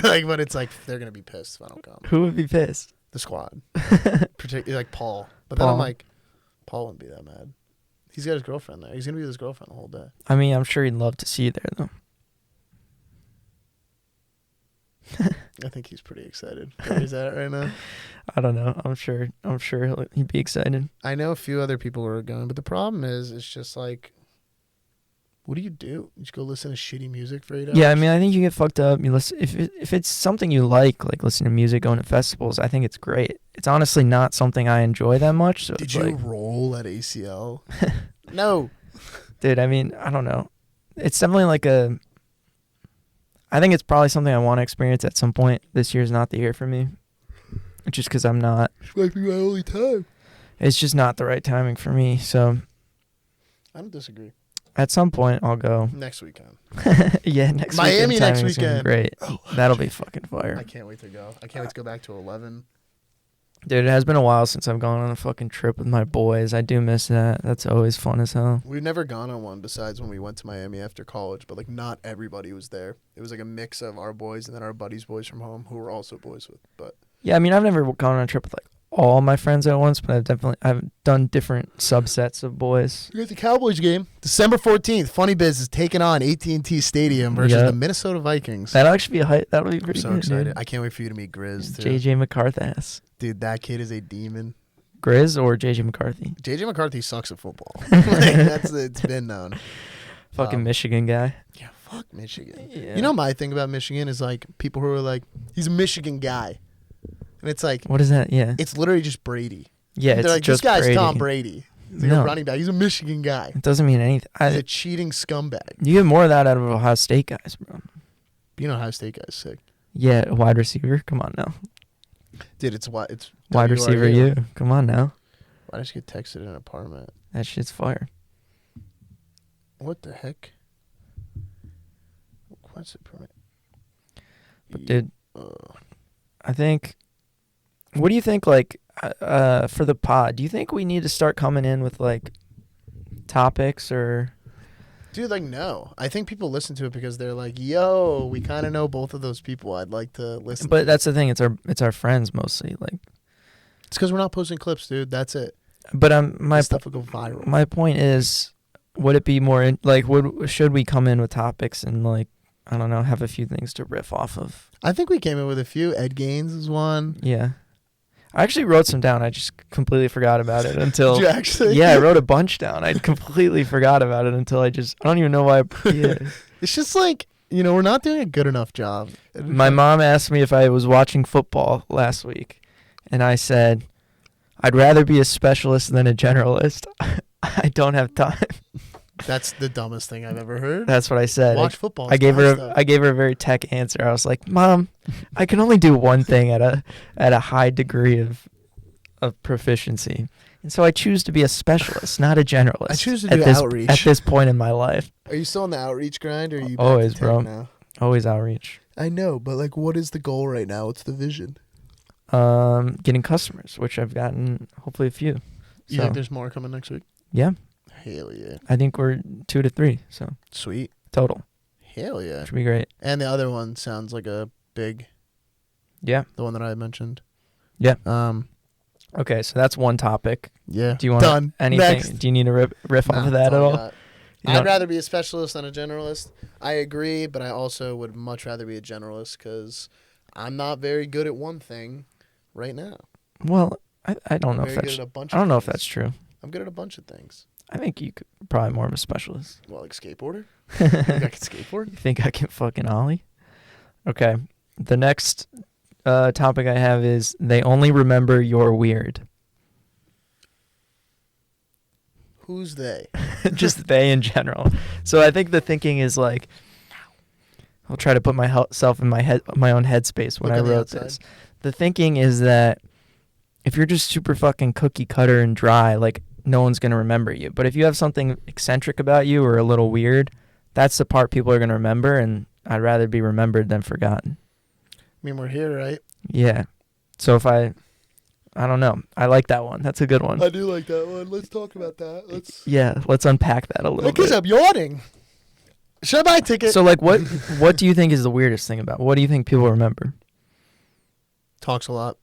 Like, but it's like they're gonna be pissed if I don't come. Who would be pissed? The squad, particularly like Paul. But then I'm Paul. like, Paul wouldn't be that mad. He's got his girlfriend there. He's gonna be with his girlfriend the whole day. I mean, I'm sure he'd love to see you there though. I think he's pretty excited. Where he's at right now. I don't know. I'm sure he'd be excited. I know a few other people who are going, but the problem is, it's just like, what do? You just go listen to shitty music for 8 hours? Yeah, I mean, I think you get fucked up. You listen if it's something you like listening to music, going to festivals. I think it's great. It's honestly not something I enjoy that much. So Did it's you like, roll at ACL? No. dude, I mean, I don't know. It's definitely like I think it's probably something I want to experience at some point. This year's not the year for me. Just because I'm not. This might be my only time. It's just not the right timing for me. So I don't disagree. at some point I'll go. Next weekend. Yeah, next Miami weekend. next timing's gonna be weekend. Great. Oh, That'll be fucking fire. I can't wait to go. I can't wait to go back to 11. Dude, it has been a while since I've gone on a fucking trip with my boys. I do miss that. That's always fun as hell. We've never gone on one besides when we went to Miami after college, but like not everybody was there. It was like a mix of our boys and then our buddies' boys from home who were also boys with. But Yeah, I mean, I've never gone on a trip with like all my friends at once, but I've done different subsets of boys. we got the Cowboys game, December 14th. Funny Biz is taking on AT&T Stadium versus Yeah. the Minnesota Vikings. That'll actually be that'll be I'm pretty so good, excited. dude. I can't wait for you to meet Grizz too. JJ McCarthy. Dude, that kid is a demon. Grizz or JJ McCarthy? JJ McCarthy sucks at football. Like, it's been known. Fucking Michigan guy. Yeah, fuck Michigan. Yeah. You know, my thing about Michigan is like people who are like, he's a Michigan guy. And it's like, What is that? Yeah. it's literally just Brady. Yeah, They're it's like, just this guy's Brady. Tom Brady. He's like No. a running back. He's a Michigan guy. It doesn't mean anything. He's a cheating scumbag. You get more of that out of Ohio State guys, bro. You know Ohio State guy's sick. Yeah, a wide receiver. Come on now. Dude, it's what? It's Wide receiver, you. Come on now. Why did you get texted in an apartment? That shit's fire. What the heck? What's it permit? But dude, I think. What do you think? Like, for the pod, do you think we need to start coming in with like topics or? Dude, like, no. I think people listen to it because they're like, yo, we kind of know both of those people. I'd like to listen. But that's the thing. It's our friends mostly. Like, It's because we're not posting clips, dude. That's it. but my This stuff will go viral. my point is, would it be more should we come in with topics and like, I don't know, have a few things to riff off of? I think we came in with a few. Ed Gaines is one. Yeah. I actually wrote some down. I just completely forgot about it until. Did you actually? Yeah, I wrote a bunch down. I completely forgot about it until I don't even know why. Yeah. It's just like, we're not doing a good enough job. My mom asked me if I was watching football last week, and I said, I'd rather be a specialist than a generalist. I don't have time. That's the dumbest thing I've ever heard. That's what I said. Watch football. I gave her stuff. I gave her a very tech answer. I was like, "Mom, I can only do one thing at a high degree of proficiency, and so I choose to be a specialist, not a generalist. I choose to at do this, outreach. at this point in my life. Are you still on the outreach grind, or are you back Always, to tech bro. now? Always outreach. I know, but like, what is the goal right now? What's the vision? Getting customers, which I've gotten hopefully a few. You So think there's more coming next week? yeah, Hell yeah. I think we're 2 to 3, so Sweet. total, Hell yeah. which would be great. And the other one sounds like a big, Yeah. the one that I mentioned. Yeah. Um. Okay, so that's one topic. Yeah. Do you want Done. anything? Next. Do you need to riff Nah, off of that's that at I all? got. You I'd don't- rather be a specialist than a generalist. I agree, but I also would much rather be a generalist because I'm not very good at one thing right now. Well, I don't know I'm if very that's. good at a bunch I don't of know if things. that's true. I'm good at a bunch of things. I think you could probably more of a specialist. Well, like skateboarder. You think I can skateboard? You think I can fucking ollie? Okay. The next topic I have is they only remember you're weird. Who's they? Just they in general. So I think the thinking is like, I'll try to put myself in my own headspace when Look I on the wrote outside. this. The thinking is that if you're just super fucking cookie cutter and dry, like no one's gonna remember you. But if you have something eccentric about you or a little weird, that's the part people are gonna remember, and I'd rather be remembered than forgotten. I mean, we're here, right? Yeah. So if I don't know. I like that one. That's a good one. I do like that one. Let's talk about that. Yeah, let's unpack that a little Because bit. I'm yawning. Should I buy a ticket? So like what do you think is the weirdest thing about? What do you think people remember? Talks a lot.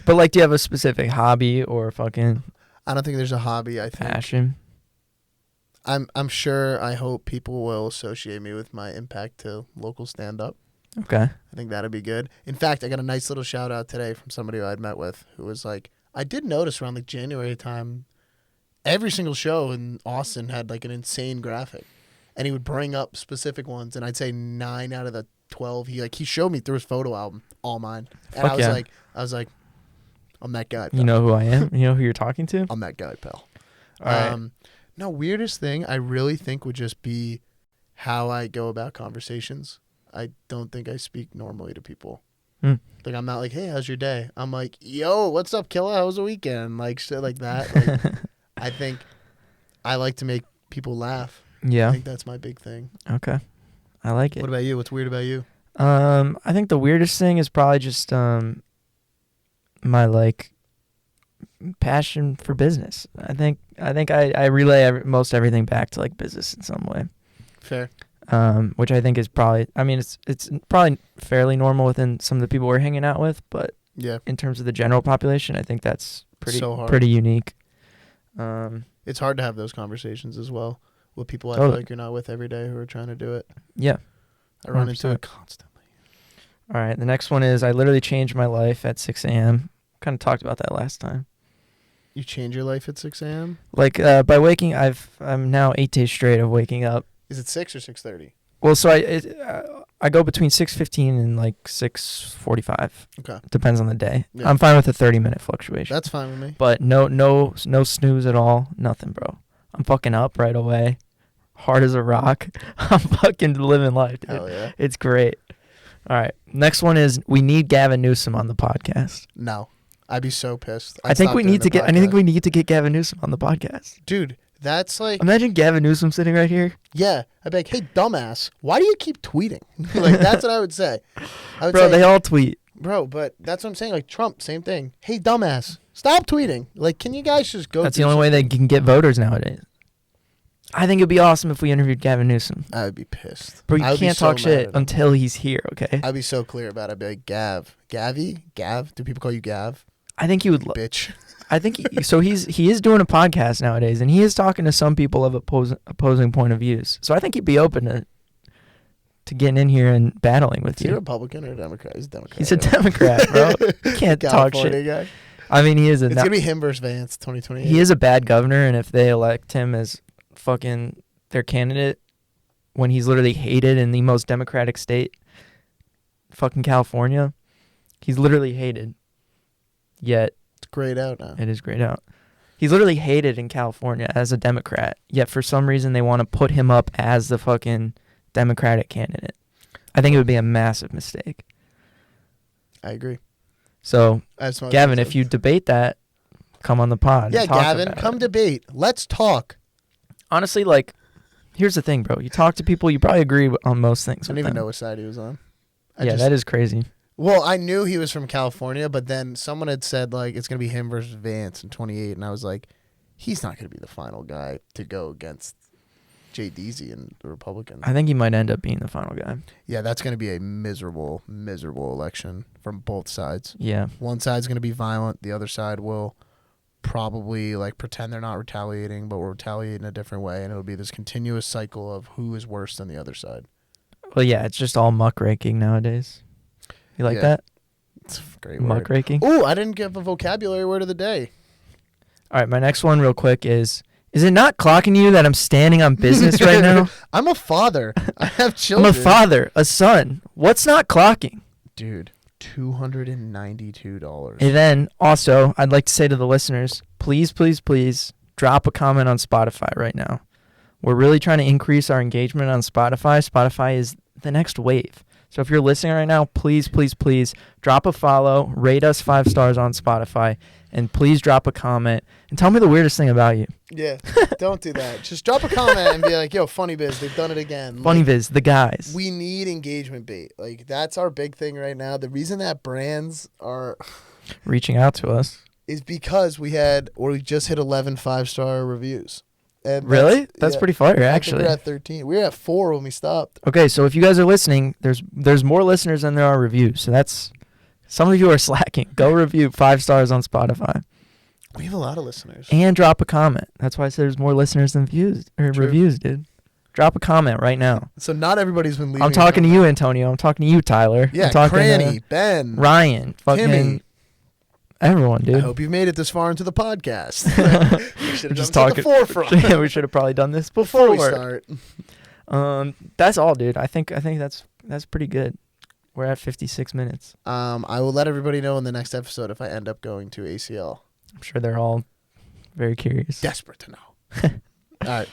But like do you have a specific hobby or fucking I don't think there's a hobby. I think passion? I'm sure. I hope people will associate me with my impact to local stand up. Okay. I think that'd be good. In fact, I got a nice little shout out today from somebody who I'd met with who was like, I did notice around like January time, every single show in Austin had like an insane graphic, and he would bring up specific ones, and I'd say 9 out of the 12. He showed me through his photo album, all mine, and Fuck I yeah. was like, I'm that guy. Pal. You know who I am? You know who you're talking to? I'm that guy, pal. All right. No, weirdest thing I really think would just be how I go about conversations. I don't think I speak normally to people. Hmm. Like, I'm not like, hey, how's your day? I'm like, yo, what's up, killer? How was the weekend? Like, shit like that. Like, I think I like to make people laugh. I Yeah. think that's my big thing. Okay. I like it. What about you? What's weird about you? I think the weirdest thing is probably just my like passion for business. I think I relay most everything back to like business in some way. Fair. Which I think is probably, I mean, it's probably fairly normal within some of the people we're hanging out with, but Yeah. in terms of the general population, I think that's So hard. pretty unique. It's hard to have those conversations as well with people I Totally. feel like you're not with every day who are trying to do it. Yeah. I run into 100%. it constantly. All right. The next one is I literally changed my life at 6 a.m. Kind of talked about that last time. You change your life at 6 a.m.? Like by waking, I'm now 8 days straight of waking up. Is it 6 or 6:30? Well, so I go between 6:15 and like 6:45. Okay. Depends on the day. Yeah. I'm fine with a 30-minute fluctuation. That's fine with me. But no snooze at all. Nothing, bro. I'm fucking up right away. Hard as a rock. I'm fucking living life, dude. Hell yeah. It's great. All right. Next one is we need Gavin Newsom on the podcast. No. I'd be so pissed. I think we need to get Gavin Newsom on the podcast. Dude, that's like, Imagine Gavin Newsom sitting right here. yeah. I'd be like, hey, dumbass, why do you keep tweeting? Like, that's what I would say. I would Bro, say, they all tweet. bro, but that's what I'm saying. Like, Trump, same thing. Hey, dumbass, stop tweeting. Like, can you guys just go? That's the only way they can get voters nowadays. I think it'd be awesome if we interviewed Gavin Newsom. I would be pissed. Bro, you I would be can't so talk mad shit at him. until he's here, okay? I'd be so clear about it. I'd be like, Gav. Do people call you Gav? I think he would. Bitch. I think so. He is doing a podcast nowadays, and he is talking to some people of opposing point of views. So I think he'd be open to getting in here and battling with Is he a you. Republican or a Democrat? He's a Democrat. He's a right? Democrat, bro. You can't talk California shit. guy. I mean, he is It's gonna be him versus Vance, 2028. he is a bad governor, and if they elect him as fucking their candidate when he's literally hated in the most democratic state, fucking California, he's literally hated. Yet It's grayed out now. it is grayed out. He's literally hated in California as a Democrat, yet for some reason they want to put him up as the fucking Democratic candidate. I think it would be a massive mistake. I agree. So, That's what Gavin, I if you debate that, come on the pod. yeah, and talk Gavin, about come it. debate. Let's talk. Honestly, like, here's the thing, bro. You talk to people, you probably agree on most things. I didn't even know what side he was on. That is crazy. Well, I knew he was from California, but then someone had said like it's gonna be him versus Vance in 28, and I was like, he's not gonna be the final guy to go against Jay Deasy and the Republicans. I think he might end up being the final guy. Yeah, that's gonna be a miserable, miserable election from both sides. Yeah. One side's gonna be violent, the other side will probably like pretend they're not retaliating, but will retaliate in a different way, and it'll be this continuous cycle of who is worse than the other side. Well, yeah, it's just all muckraking nowadays. You like Yeah. that? It's a great word. Muckraking? Ooh, I didn't give a vocabulary word of the day. All right, my next one real quick is it not clocking you that I'm standing on business right now? I'm a father. I have I'm children. a father, a son. What's not clocking? Dude, $292. And then also, I'd like to say to the listeners, please, please, please drop a comment on Spotify right now. We're really trying to increase our engagement on Spotify. Spotify is the next wave. So if you're listening right now, please, please, please drop a follow, rate us 5 stars on Spotify, and please drop a comment and tell me the weirdest thing about you. Yeah, don't do that. Just drop a comment and be like, yo, Funny Biz, they've done it again. Funny Like, Viz, the guys. we need engagement bait. Like, that's our big thing right now. The reason that brands are Reaching out to us. is because we just hit 11 5-star reviews. And Really? That's yeah. pretty fire, I think actually. we're at 13. We were at 4 when we stopped. Okay, so if you guys are listening, there's more listeners than there are reviews. So that's some of you are slacking. Go review 5 stars on Spotify We have a lot of listeners. and drop a comment. That's why I said there's more listeners than views or True. reviews, dude. Drop a comment right now. So not everybody's been leaving. I'm talking to you, Antonio. I'm talking to you, Tyler. Yeah, I'm talking Cranny, to Ben, Ryan, fucking Timmy. everyone, I dude. hope you've made it this far into the podcast. We should have Just done this at the talking- forefront Yeah, we should have probably done this before we before. start. That's all, dude. I think that's pretty good. We're at 56 minutes. I will let everybody know in the next episode if I end up going to ACL. I'm sure they're all very curious. Desperate to know. All right.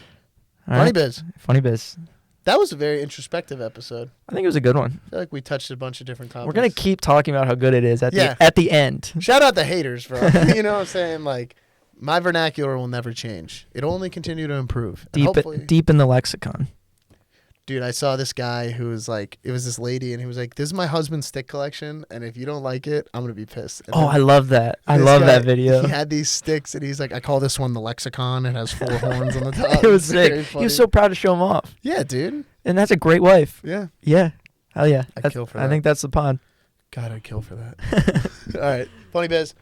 All Funny right. Biz. Funny Biz. That was a very introspective episode. I think it was a good one. I feel like we touched a bunch of different topics. We're gonna keep talking about how good it is at Yeah. the end. Shout out the haters, bro. You know what I'm saying? Like, my vernacular will never change. It'll only continue to improve. And hopefully, Deep in the lexicon. dude, I saw this guy who was like, it was this lady, and he was like, this is my husband's stick collection, and if you don't like it, I'm going to be pissed. And Oh, then I love that. I this love guy, that video. He had these sticks, and he's like, I call this one the lexicon. It has 4 horns on the top. It was It's very sick. He funny. was so proud to show him off. Yeah, dude. And that's a great wife. Yeah. Yeah. Hell yeah. I'd kill for I that. think that's the pod. God, I'd kill for that. All right. Funny Biz.